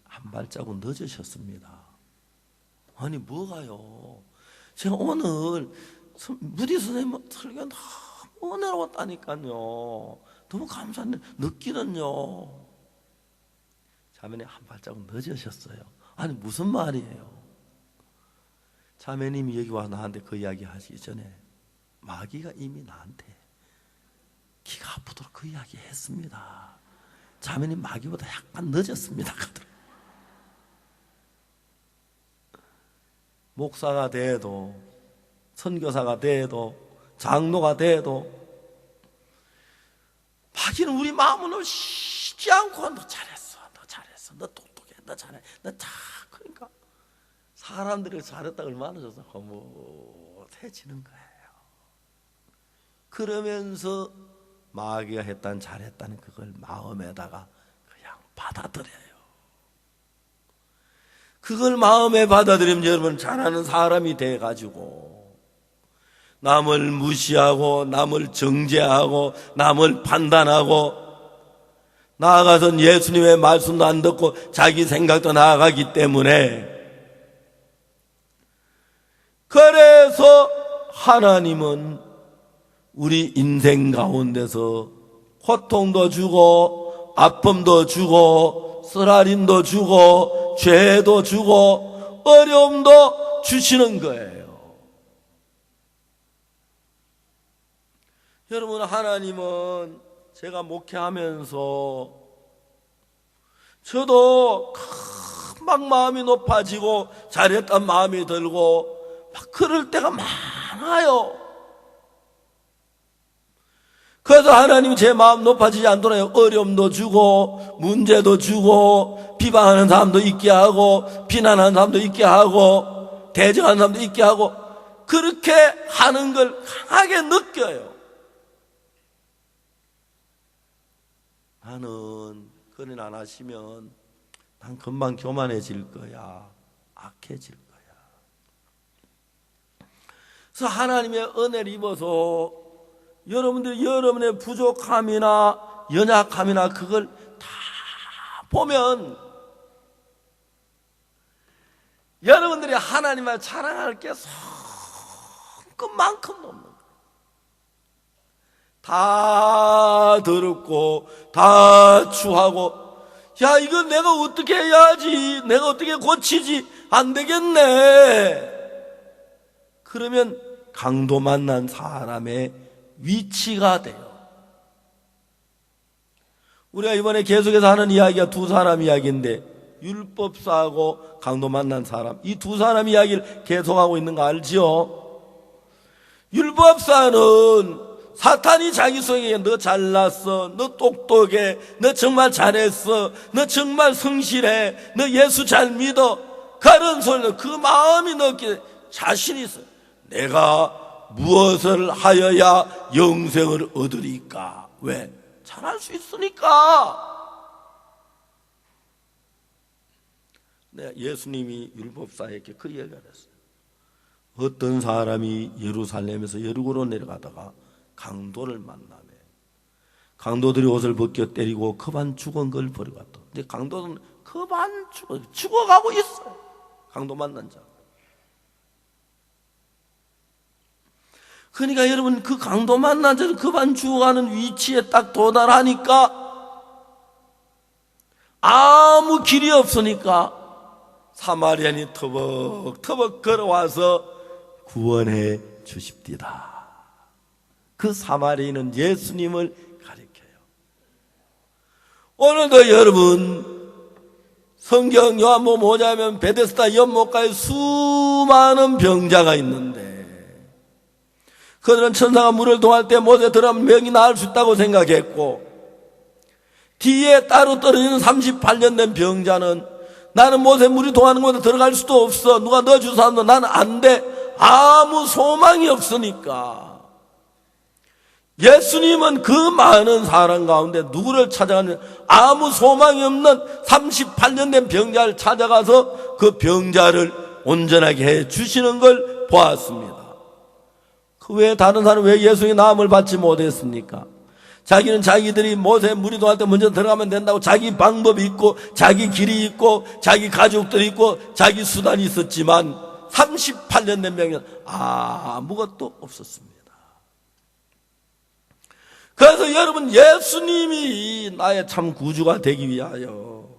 한 발자국 늦으셨습니다. 아니 뭐가요? 제가 오늘 무디 선생님 설교 너무 은혜로웠다니까요. 너무 감사한데 늦기는요. 자매님 한 발자국 늦으셨어요. 아니 무슨 말이에요? 자매님이 여기 와서 나한테 그 이야기 하시기 전에 마귀가 이미 나한테 기가 아프도록 그 이야기 했습니다. 자매님 마귀보다 약간 늦었습니다. 목사가 돼도 선교사가 돼도 장로가 돼도 마귀는 우리 마음을 쉬지 않고 너 잘했어, 너 잘했어, 너 똑똑해, 너 잘해, 너 잘. 그러니까 사람들이 잘했다 얼마나 줘서 허무해지는 거예요. 그러면서 마귀가 했다는 잘했다는 그걸 마음에다가 그냥 받아들여요. 그걸 마음에 받아들이면 여러분 잘하는 사람이 돼가지고 남을 무시하고 남을 정죄하고 남을 판단하고 나아가선 예수님의 말씀도 안 듣고 자기 생각도 나아가기 때문에 그래서 하나님은 우리 인생 가운데서 고통도 주고 아픔도 주고 쓰라림도 주고 죄도 주고 어려움도 주시는 거예요. 여러분 하나님은 제가 목회하면서 저도 막 마음이 높아지고 잘했단 마음이 들고 막 그럴 때가 많아요. 그래서 하나님이 제 마음 높아지지 않도록 어려움도 주고 문제도 주고 비방하는 사람도 있게 하고 비난하는 사람도 있게 하고 대적하는 사람도 있게 하고 그렇게 하는 걸 강하게 느껴요. 나는 그런 안 하시면 난 금방 교만해질 거야, 악해질 거야. 그래서 하나님의 은혜를 입어서 여러분들이 여러분의 부족함이나 연약함이나 그걸 다 보면 여러분들이 하나님을 자랑할 게 손끝만큼도 없는 거예요. 다 더럽고 다 추하고 야 이건 내가 어떻게 해야지, 내가 어떻게 고치지, 안 되겠네. 그러면 강도 만난 사람의 위치가 돼요. 우리가 이번에 계속해서 하는 이야기가 두 사람 이야기인데 율법사하고 강도 만난 사람, 이 두 사람 이야기를 계속하고 있는 거 알지요? 율법사는 사탄이 자기 속에 너 잘났어, 너 똑똑해, 너 정말 잘했어, 너 정말 성실해, 너 예수 잘 믿어, 그런 소리는 그 마음이 넣기에 자신이 있어. 내가 무엇을 하여야 영생을 얻으리까? 왜? 잘할 수 있으니까. 네, 예수님이 율법사에게 그 얘기를 했어요. 어떤 사람이 예루살렘에서 여리고로 내려가다가 강도를 만나며 강도들이 옷을 벗겨 때리고 그만 죽은 걸 버리고 왔다. 근데 강도는 그만 죽어가고 있어요. 강도 만난 자. 그러니까 여러분 그 강도 만난 자는 그만 죽어가는 위치에 딱 도달하니까 아무 길이 없으니까 사마리안이 터벅터벅 걸어와서 구원해 주십디다. 그 사마리아인은 예수님을 가리켜요. 오늘도 여러분 성경 요한복음 5장에 베데스다 연못가에 수많은 병자가 있는데 그들은 천사가 물을 동할 때 못에 들어가면 병이 나을 수 있다고 생각했고 뒤에 따로 떨어지는 38년 된 병자는 나는 못에 물이 동하는 곳에 들어갈 수도 없어, 누가 넣어주서 하면 나는 안 돼, 아무 소망이 없으니까 예수님은 그 많은 사람 가운데 누구를 찾아가느냐, 아무 소망이 없는 38년 된 병자를 찾아가서 그 병자를 온전하게 해 주시는 걸 보았습니다. 그 외에 다른 사람은 왜 예수의 나음을 받지 못했습니까? 자기는 자기들이 못에 물이 동할 때 먼저 들어가면 된다고 자기 방법이 있고 자기 길이 있고 자기 가족들이 있고 자기 수단이 있었지만 38년 된 병자는 아무것도 없었습니다. 그래서 여러분 예수님이 나의 참 구주가 되기 위하여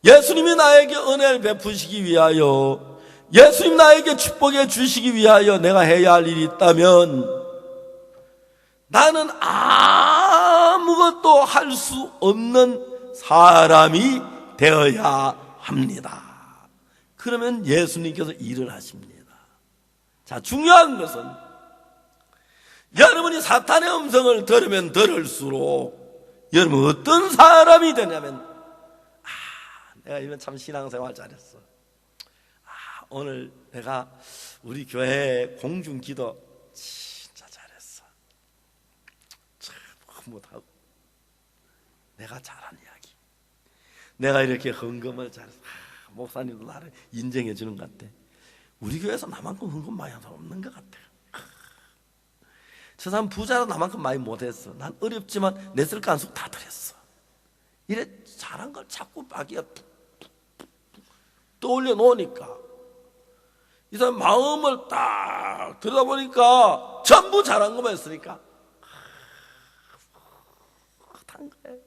예수님이 나에게 은혜를 베푸시기 위하여, 예수님 나에게 축복해 주시기 위하여 내가 해야 할 일이 있다면 나는 아무것도 할 수 없는 사람이 되어야 합니다. 그러면 예수님께서 일을 하십니다. 자, 중요한 것은 여러분이 사탄의 음성을 들으면 들을수록 여러분 어떤 사람이 되냐면, 내가 이번 참 신앙생활 잘했어. 오늘 내가 우리 교회 공중기도 진짜 잘했어. 참 못하고 내가 잘한 이야기, 내가 이렇게 헌금을 잘했어. 목사님도 나를 인정해 주는 것 같아. 우리 교회에서 나만큼 헌금 많이 하는 사람 없는 것 같아. 저 사람 부자도 나만큼 많이 못했어. 난 어렵지만 내 쓸 간수 다 드렸어. 이래 잘한 걸 자꾸 마귀가 떠올려 놓으니까 이 사람 마음을 딱 들여다보니까 전부 잘한 것만 했으니까 한 거예요.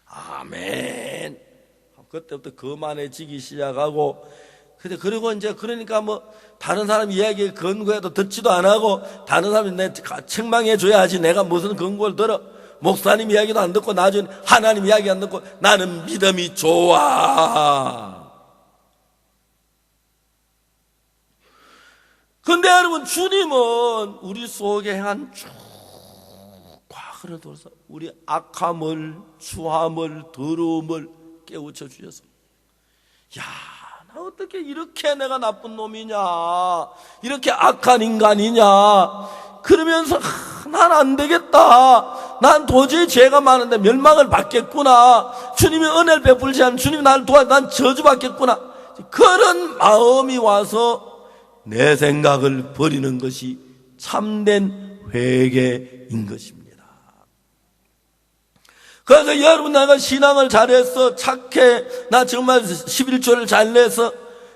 아멘. 그때부터 거만해지기 시작하고, 근데 그리고 이제 그러니까 뭐 다른 사람 이야기에 근거해도 듣지도 안 하고, 다른 사람이 내 책망해 줘야지 내가 무슨 근거를 들어. 목사님 이야기도 안 듣고 나중에 하나님 이야기 안 듣고 나는 믿음이 좋아. 근데 여러분, 주님은 우리 속에 행한 쭉 과거를 돌아서 우리 악함을, 추함을, 더러움을 깨우쳐 주셔서, 야, 나 어떻게 이렇게 내가 나쁜 놈이냐, 이렇게 악한 인간이냐 그러면서 난 안 되겠다, 난 도저히 죄가 많은데 멸망을 받겠구나, 주님이 은혜를 베풀지 않으면 주님이 나를 도와 난 저주받겠구나, 그런 마음이 와서 내 생각을 버리는 것이 참된 회개인 것입니다. 그래서 여러분, 내가 신앙을 잘했어, 착해, 나 정말 11조를 잘 내서,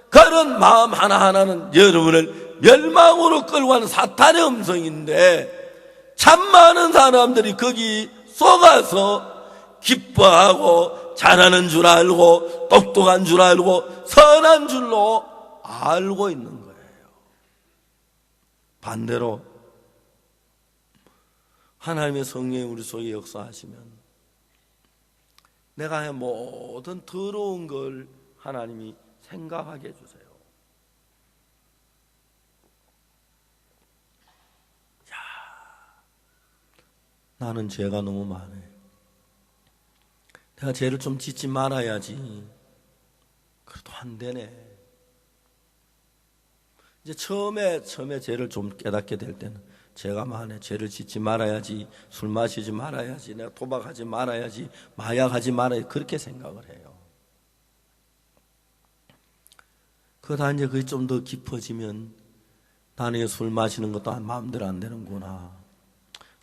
그런 마음 하나하나는 여러분을 멸망으로 끌고 가는 사탄의 음성인데, 참 많은 사람들이 거기 속아서 기뻐하고 잘하는 줄 알고 똑똑한 줄 알고 선한 줄로 알고 있는 거예요. 반대로 하나님의 성령이 우리 속에 역사하시면 내가 한 모든 더러운 걸 하나님이 생각하게 해주세요. 야, 나는 죄가 너무 많네. 내가 죄를 좀 짓지 말아야지. 그래도 안 되네. 이제 처음에 죄를 좀 깨닫게 될 때는 죄가 많네, 죄를 짓지 말아야지, 술 마시지 말아야지, 내가 도박하지 말아야지, 마약하지 말아야지, 그렇게 생각을 해요. 그러다 이제 그게 좀 더 깊어지면 나는 술 마시는 것도 마음대로 안 되는구나,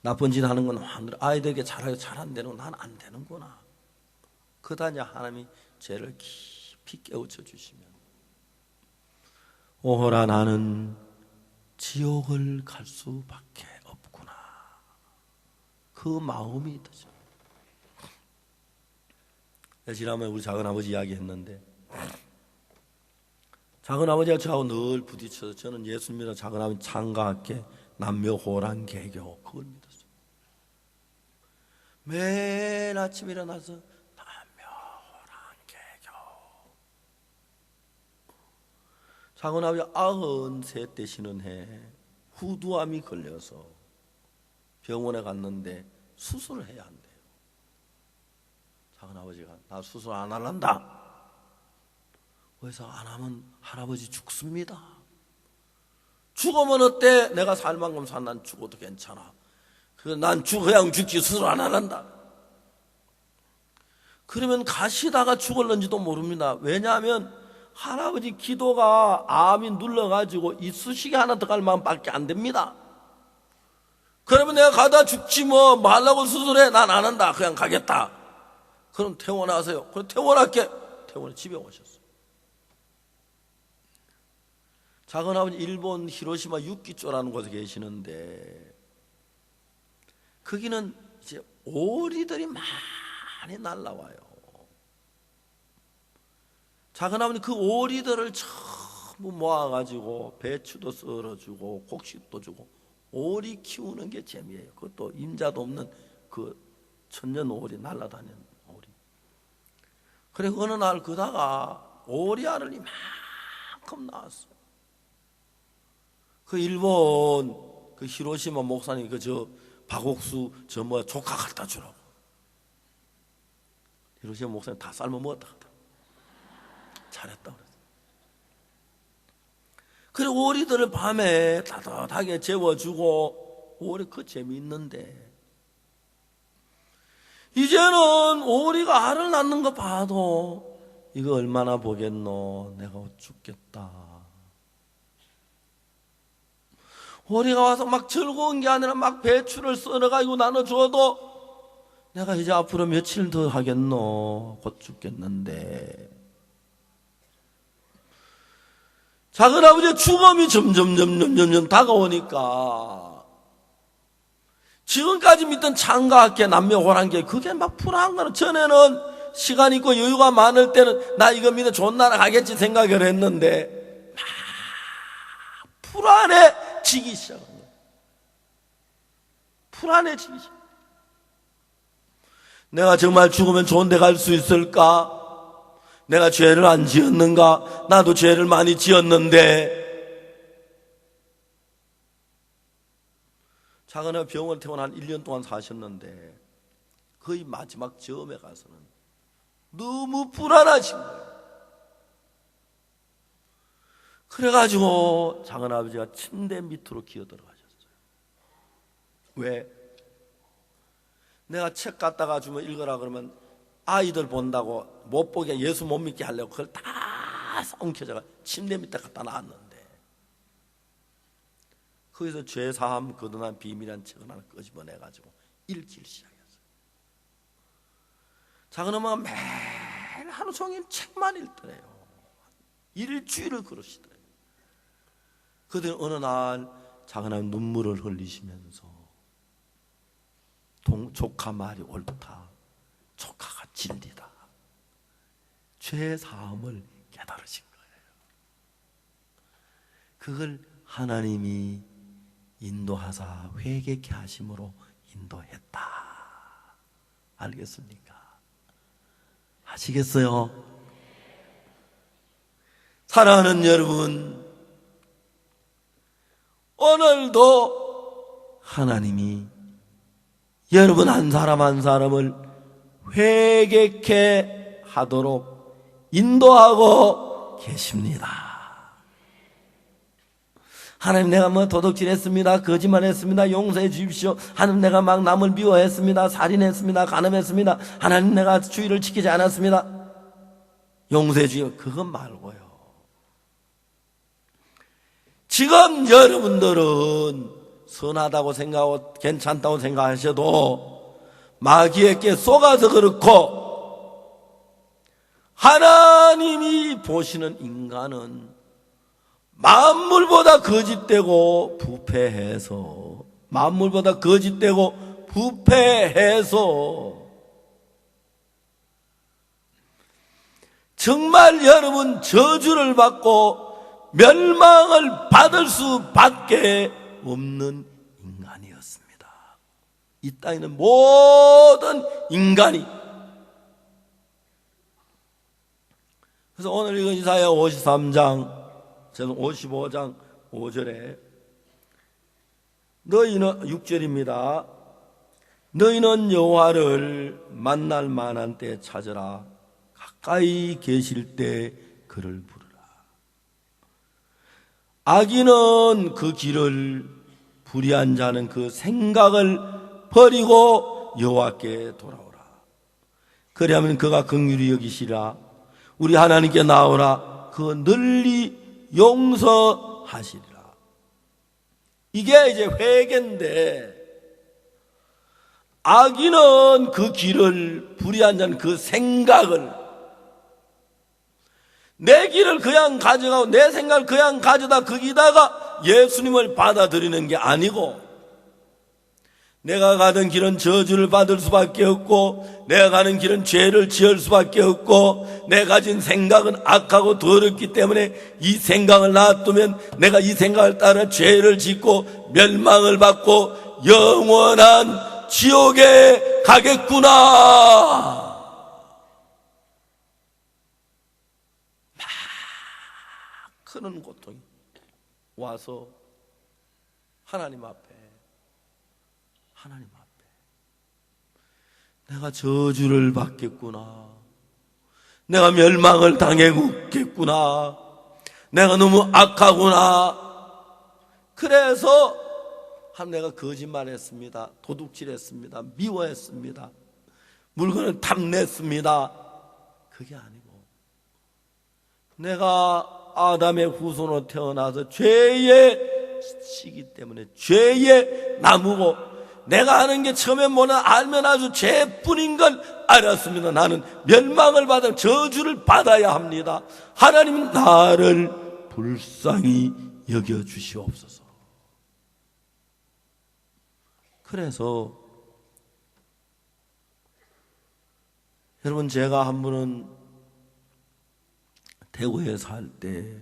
나쁜 짓 하는 건 마음대로, 아이들에게 잘하고 잘 안 되는 건 난 안 되는구나. 그러다 이제 하나님이 죄를 깊이 깨우쳐 주시면, 오호라, 나는 지옥을 갈 수밖에 없구나, 그 마음이 드죠. 지난번에 우리 작은아버지 이야기했는데, 작은아버지가 저하고 늘 부딪혀서, 저는 예수 믿어 작은아버지 창가학계 남묘호란 개교 그걸 믿었어요. 매일 아침 일어나서 작은아버지 93 되시는 해 후두암이 걸려서 병원에 갔는데 수술을 해야 한대요. 작은아버지가 나 수술 안 할란다. 그래서 안 하면 할아버지 죽습니다. 죽으면 어때? 내가 살 만큼 산, 난 죽어도 괜찮아. 그래서 난 그냥 죽지 수술 안 할란다. 그러면 가시다가 죽을는지도 모릅니다. 왜냐하면 할아버지 기도가 암이 눌러가지고 이쑤시개 하나 더 갈 마음밖에 안 됩니다. 그러면 내가 가다 죽지 뭐 하려고 수술해? 난 안 한다. 그냥 가겠다. 그럼 퇴원하세요. 그럼 퇴원할게. 퇴원해 집에 오셨어요. 작은아버지 일본 히로시마 유키초라는 곳에 계시는데, 거기는 이제 오리들이 많이 날라와요. 작은 아버님 그 오리들을 전부 모아가지고 배추도 썰어주고 곡식도 주고 오리 키우는 게 재미예요. 그것도 임자도 없는 그 천년 오리, 날아다니는 오리. 그래 어느 날 그다가 오리 알을 이만큼 낳았어요. 그 일본 그 히로시마 목사님 저 박옥수 조카 갖다 주라고. 히로시마 목사님 다 삶아 먹었다 하더라고. 잘했다 그랬어. 그래 오리들을 밤에 따뜻하게 재워주고 오리 그 재미있는데 이제는 오리가 알을 낳는 거 봐도 이거 얼마나 보겠노. 내가 죽겠다. 오리가 와서 막 즐거운 게 아니라 막 배추를 썰어가지고 나눠줘도 내가 이제 앞으로 며칠 더 하겠노. 곧 죽겠는데. 작은아버지의 죽음이 점점 다가오니까 지금까지 믿던 창가학계 남녀호랑계 그게 막 불안한 거는 전에는 시간 있고 여유가 많을 때는 나 이거 믿어 좋은 나라 가겠지 생각을 했는데 막 불안해지기 시작한 거예요. 불안해지기 시작. 내가 정말 죽으면 좋은 데 갈 수 있을까? 내가 죄를 안 지었는가? 나도 죄를 많이 지었는데. 작은 병원에 퇴원 한 1년 동안 사셨는데 거의 마지막 점에 가서는 너무 불안하신 거예요. 그래가지고 작은 아버지가 침대 밑으로 기어 들어가셨어요. 왜? 내가 책 갖다가 주면 읽으라 그러면 아이들 본다고 못 보게 예수 못 믿게 하려고 그걸 다 엉켜져가 침대 밑에 갖다 놨는데 거기서 죄사함 거듭난 비밀이라는 책을 하나 끄집어내가지고 읽기 시작했어요. 작은 엄마가 매일 하루 종일 책만 읽더래요. 일주일을 그러시더래요. 그들 어느 날 작은 엄마 눈물을 흘리시면서 조카 말이 옳다. 조카가 진리다. 죄사함을 깨달으신 거예요. 그걸 하나님이 인도하사 회개케 하심으로 인도했다. 알겠습니까? 아시겠어요? 사랑하는 여러분, 오늘도 하나님이 여러분 한 사람 한 사람을 회개케 하도록 인도하고 계십니다. 하나님 내가 도둑질했습니다. 거짓말했습니다. 용서해 주십시오. 하나님 내가 막 남을 미워했습니다. 살인했습니다. 간음했습니다. 하나님 내가 주의를 지키지 않았습니다. 용서해 주십시오. 그것 말고요. 지금 여러분들은 선하다고 생각하고 괜찮다고 생각하셔도 마귀에게 속아서 그렇고 하나님이 보시는 인간은 만물보다 거짓되고 부패해서 정말 여러분 저주를 받고 멸망을 받을 수밖에 없는 인간이었습니다. 이 땅에 있는 모든 인간이. 그래서 오늘 읽은 이사야 55장 5절에 너희는 6절입니다. 너희는 여호와를 만날 만한 때 찾으라. 가까이 계실 때 그를 부르라. 악인은 그 길을 불의한 자는 그 생각을 버리고 여호와께 돌아오라. 그리하면 그가 긍휼히 여기시라. 우리 하나님께 나오라. 그 널리 용서하시리라. 이게 이제 회개인데 악인은 그 길을 불의한 자는 그 생각을 내 길을 그냥 가져가고 내 생각을 그냥 가져다 거기다가 예수님을 받아들이는 게 아니고 내가 가던 길은 저주를 받을 수밖에 없고, 내가 가는 길은 죄를 지을 수밖에 없고, 내가 가진 생각은 악하고 더럽기 때문에 이 생각을 놔두면 내가 이 생각을 따라 죄를 짓고 멸망을 받고 영원한 지옥에 가겠구나. 막 크는 고통이 와서 하나님 앞에 내가 저주를 받겠구나, 내가 멸망을 당하겠구나, 내가 너무 악하구나. 그래서 내가 거짓말했습니다, 도둑질했습니다, 미워했습니다, 물건을 탐냈습니다. 그게 아니고 내가 아담의 후손으로 태어나서 죄의 시기 때문에 죄의 나무고, 내가 하는 게 처음에 뭐나 알면 아주 죄뿐인 걸 알았습니다. 나는 멸망을 받아 저주를 받아야 합니다. 하나님은 나를 불쌍히 여겨주시옵소서. 그래서 여러분, 제가 한 번은 대구에 살 때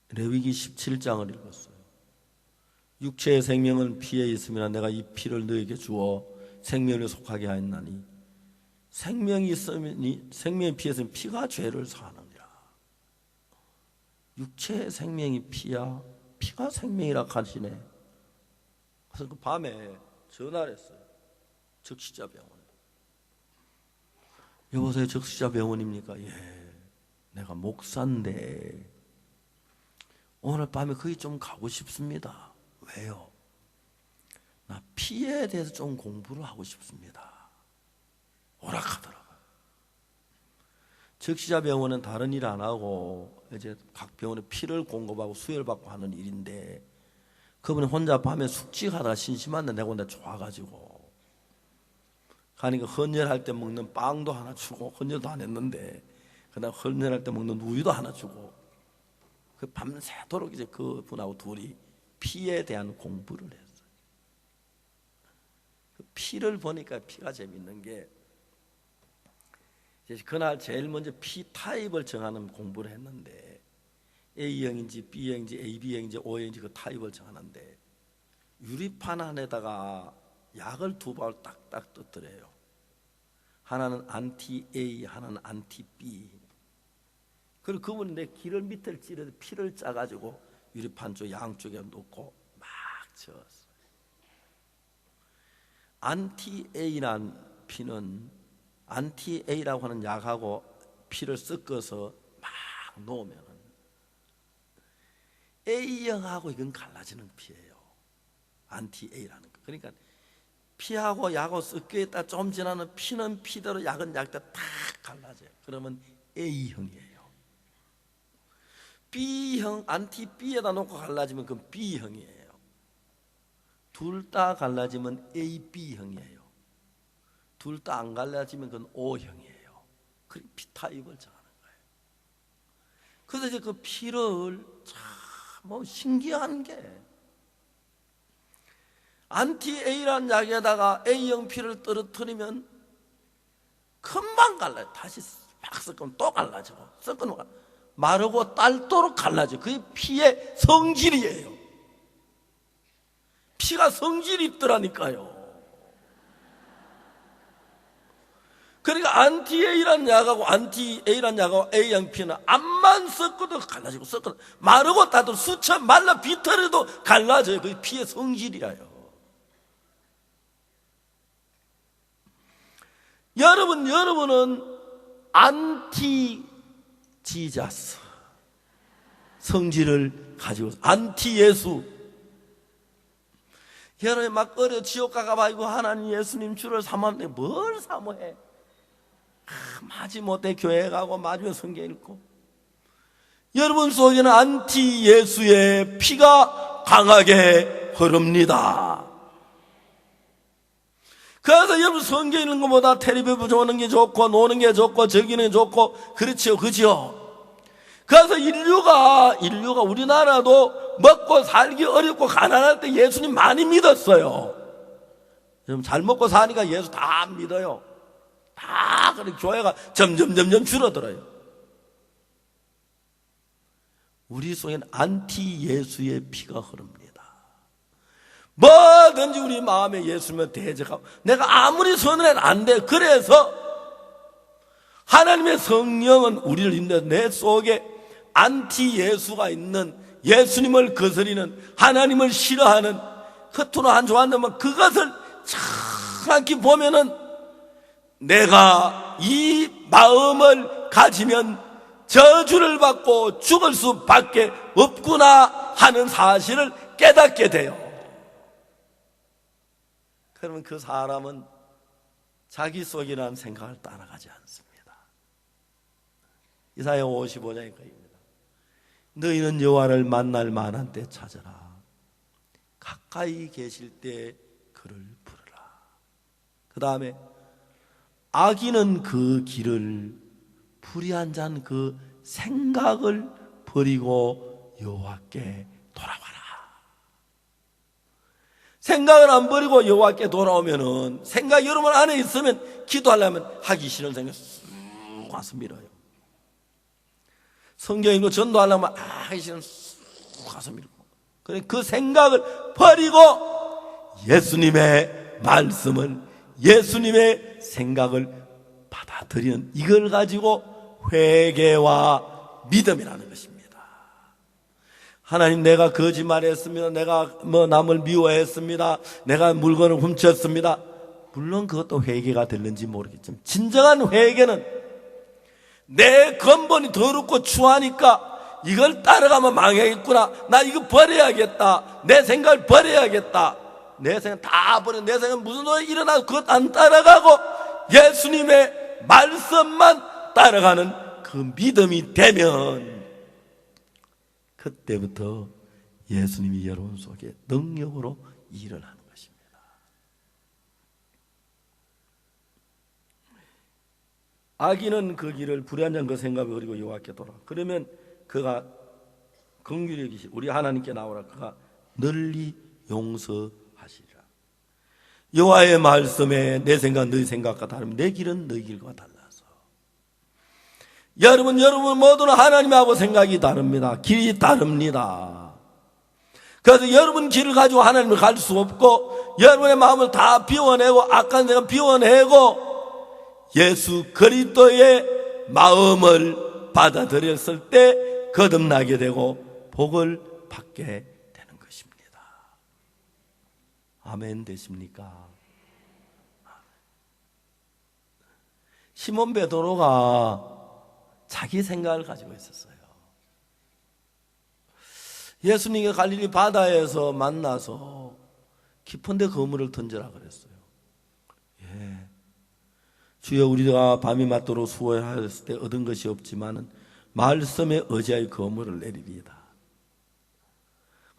레위기 17장을 읽었어요. 육체의 생명은 피에 있으면 내가 이 피를 너에게 주어 생명을 속하게 하였나니, 생명이 있으면, 생명의 피에 있으면 피가 죄를 사하느니라. 육체의 생명이 피야, 피가 생명이라 하시네. 그래서 그 밤에 전화를 했어요. 적시자병원. 여보세요, 적시자병원입니까? 예, 내가 목사인데 오늘 밤에 거기 좀 가고 싶습니다. 왜요? 나 피에 대해서 좀 공부를 하고 싶습니다. 오락하더라고요. 적시자병원은 다른 일 안 하고 이제 각 병원에 피를 공급하고 수혈받고 하는 일인데, 그분이 혼자 밤에 숙직하다가 심심한데 내가 혼자 좋아가지고 가니까 헌혈할 때 먹는 빵도 하나 주고, 헌혈도 안 했는데 그다음 헌혈할 때 먹는 우유도 하나 주고, 그 밤새도록 이제 그분하고 둘이 피에 대한 공부를 했어요. 그 피를 보니까 피가 재밌는 게, 이제 그날 제일 먼저 피 타입을 정하는 공부를 했는데, A형인지 B형인지 AB형인지 O형인지 그 타입을 정하는데, 유리판 안에다가 약을 두 방울 딱딱 떴더래요. 하나는 안티 A, 하나는 안티 B. 그리고 그분이 내 귀를 밑을 찌르듯 피를 짜가지고 유리판 쪽 양쪽에 놓고 막 저었어요. 안티 A란 피는, 안티 A라고 하는 약하고 피를 섞어서 막 놓으면 A형하고 이건 갈라지는 피예요. 안티 A라는 거. 그러니까 피하고 약하고 섞여 있다 좀 지나면 피는 피대로 약은 약대로 탁 갈라져요. 그러면 A형이에요. B형, 안티 B에다 놓고 갈라지면 그건 B형이에요. 둘 다 갈라지면 AB형이에요. 둘 다 안 갈라지면 그건 O형이에요. 그 P타입을 정하는 거예요. 그래서 이제 그 피를 참 신기한 게, 안티 A라는 약에다가 A형 피를 떨어뜨리면 금방 갈라요. 다시 막 섞으면 또 갈라지고, 섞으면 마르고 딸도록 갈라져. 그게 피의 성질이에요. 피가 성질이 있더라니까요. 그러니까 안티 A라는 약하고 안티 A라는 약하고 A형 피는 암만 섞어도 갈라지고, 섞어도 마르고 따도 수차 말라 비틀어도 갈라져요. 그게 피의 성질이라요. 여러분은 안티 지자스 성질을 가지고, 안티 예수. 여러분 막 어려 지옥 가가지고 하나님 예수님 주를 사모하는데 뭘 사모해? 마지 못해 교회 가고 마지막에 성경 읽고. 여러분 속에는 안티 예수의 피가 강하게 흐릅니다. 그래서 여러분 성경 읽는 것보다 텔레비전 보는 게 좋고, 노는 게 좋고, 저기는 좋고, 그렇지요, 그죠? 그래서 인류가 우리나라도 먹고 살기 어렵고 가난할 때 예수님 많이 믿었어요. 좀 잘 먹고 사니까 예수 다 믿어요. 다 그렇게 교회가 점점 줄어들어요. 우리 속에는 안티 예수의 피가 흐릅니다. 뭐든지 우리 마음에 예수님을 대적하고 내가 아무리 선을 해도 안 돼. 그래서 하나님의 성령은 우리를 인도해 내 속에 안티 예수가 있는, 예수님을 거스리는, 하나님을 싫어하는, 겉으로 안 좋아한다면 그것을 정확히 보면은 내가 이 마음을 가지면 저주를 받고 죽을 수밖에 없구나 하는 사실을 깨닫게 돼요. 그러면 그 사람은 자기 속이라는 생각을 따라가지 않습니다. 이사야 55장의 거입니다. 너희는 여호와를 만날 만한 때 찾아라. 가까이 계실 때 그를 부르라. 그 다음에 악인은 그 길을, 불의한 자는 그 생각을 버리고 여호와께 돌아와라. 생각을 안 버리고 여호와께 돌아오면은, 생각 여러분 안에 있으면 기도하려면 하기 싫은 생각 쑥 와서 밀어요. 성경 읽고 전도하려면 하기 싫은 쑥 와서 밀고, 그 생각을 버리고 예수님의 말씀을, 예수님의 생각을 받아들이는, 이걸 가지고 회개와 믿음이라는 것입니다. 하나님, 내가 거짓말했습니다. 내가 남을 미워했습니다. 내가 물건을 훔쳤습니다. 물론 그것도 회개가 됐는지 모르겠지만 진정한 회개는 내 근본이 더럽고 추하니까 이걸 따라가면 망하겠구나, 나 이거 버려야겠다, 내 생각을 버려야겠다, 내 생각 다 버려, 내 생각 무슨 소리 일어나서 그것 안 따라가고 예수님의 말씀만 따라가는 그 믿음이 되면 그때부터 예수님이 여러분 속에 능력으로 일어나는 것입니다. 악인은 그 길을, 불의한 자는 그 생각을 버리고 여호와께 돌아와. 그러면 그가 긍휼히 여기시 우리 하나님께 나오라. 그가 널리 용서하시리라. 여호와의 말씀에 내 생각 너희 생각과 다르면 내 길은 너희 길과 달라서. 여러분 모두는 하나님하고 생각이 다릅니다. 길이 다릅니다. 그래서 여러분 길을 가지고 하나님을 갈 수 없고, 여러분의 마음을 다 비워내고 악한 생각 비워내고 예수 그리스도의 마음을 받아들였을 때 거듭나게 되고 복을 받게 되는 것입니다. 아멘 되십니까? 시몬 베드로가 자기 생각을 가지고 있었어요. 예수님이 갈릴리 바다에서 만나서 깊은데 그물을 던져라 그랬어요. 예. 주여, 우리가 밤이 맞도록 수고하였을 때 얻은 것이 없지만은 말씀에 의지하여 그물을 내리리이다.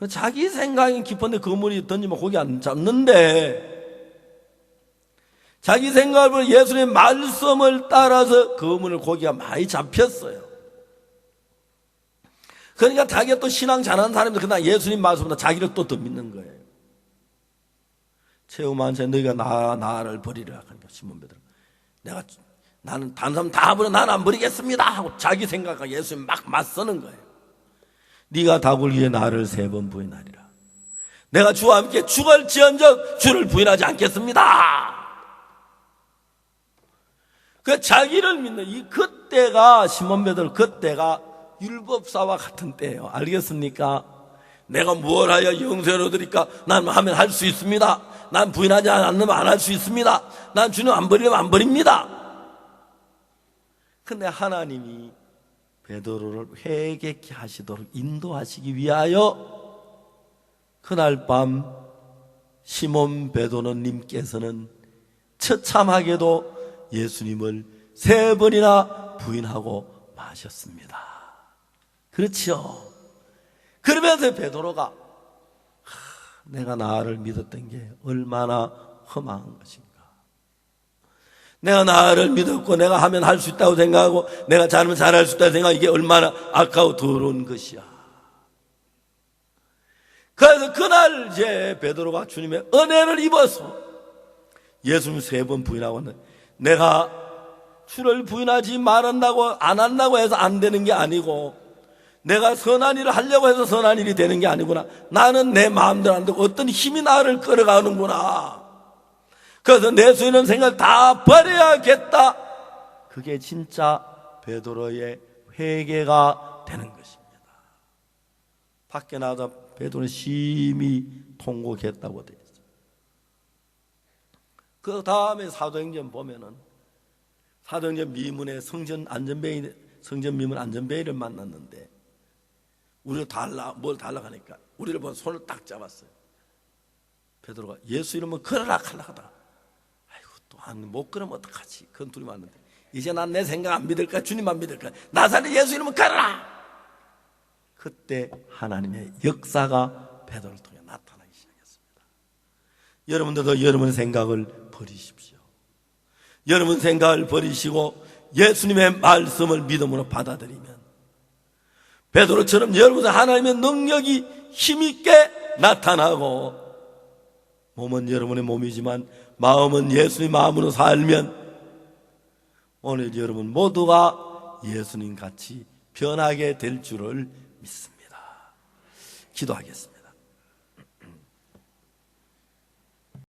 자기 생각이 깊은데 그물이 던지면 고기 안 잡는데, 자기 생각을 예수님의 말씀을 따라서 그물을 고기가 많이 잡혔어요. 그러니까 자기가 또 신앙 잘하는 사람들 그냥 예수님 말씀보다 자기를 또 더 믿는 거예요. 체험한테 너희가 나를 버리라 하니까 시몬 베드로, 나는 다른 사람 다 버려, 나는 안 버리겠습니다 하고 자기 생각과 예수님 막 맞서는 거예요. 네가 다굴 위에 나를 3번 부인하리라. 내가 주와 함께 죽을지언정 주를 부인하지 않겠습니다. 그 자기를 믿는 이 그때가, 시몬 베드로 그때가 율법사와 같은 때예요. 알겠습니까? 내가 뭘 하여 영생을 얻으리까? 난 하면 할 수 있습니다. 난 부인하지 않으면 안 할 수 있습니다. 난 주님 안 버리면 안 버립니다. 근데 하나님이 베드로를 회개케 하시도록 인도하시기 위하여 그날 밤 시몬 베드로님께서는 처참하게도 예수님을 3번이나 부인하고 마셨습니다. 그렇죠? 그러면서 베드로가 내가 나를 믿었던 게 얼마나 허망한 것인가. 내가 나를 믿었고 내가 하면 할 수 있다고 생각하고 내가 잘하면 잘할 수 있다고 생각하고 이게 얼마나 아까워 더러운 것이야. 그래서 그날 이제 베드로가 주님의 은혜를 입어서 예수님 3번 부인하고 왔는데, 내가 주를 부인하지 말한다고 안 한다고 해서 안 되는 게 아니고, 내가 선한 일을 하려고 해서 선한 일이 되는 게 아니구나. 나는 내 마음대로 안 되고 어떤 힘이 나를 끌어가는구나. 그래서 내 수있는 생각을 다 버려야겠다. 그게 진짜 베드로의 회개가 되는 것입니다. 밖에 나가 베드로는 심히 통곡했다고 되어 있어요. 그 다음에 사도행전 보면은, 사도행전 미문에 성전 미문 안전베이를 만났는데, 우리가 뭘 달라 하니까 우리를 보고 손을 딱 잡았어요. 베드로가 예수 이름은 걸어라 하다가, 아이고 또 못 걸으면 어떡하지? 그건 둘이 맞는데, 이제 난 내 생각 안 믿을까? 주님만 믿을까? 나사렛 예수 이름은 걸어라. 그때 하나님의 역사가 베드로를 통해 나타나기 시작했습니다. 여러분들도 여러분의 생각을 버리십시오. 여러분 생각을 버리시고 예수님의 말씀을 믿음으로 받아들이면, 베드로처럼 여러분의 하나님의 능력이 힘있게 나타나고, 몸은 여러분의 몸이지만 마음은 예수님 마음으로 살면, 오늘 여러분 모두가 예수님 같이 변하게 될 줄을 믿습니다. 기도하겠습니다.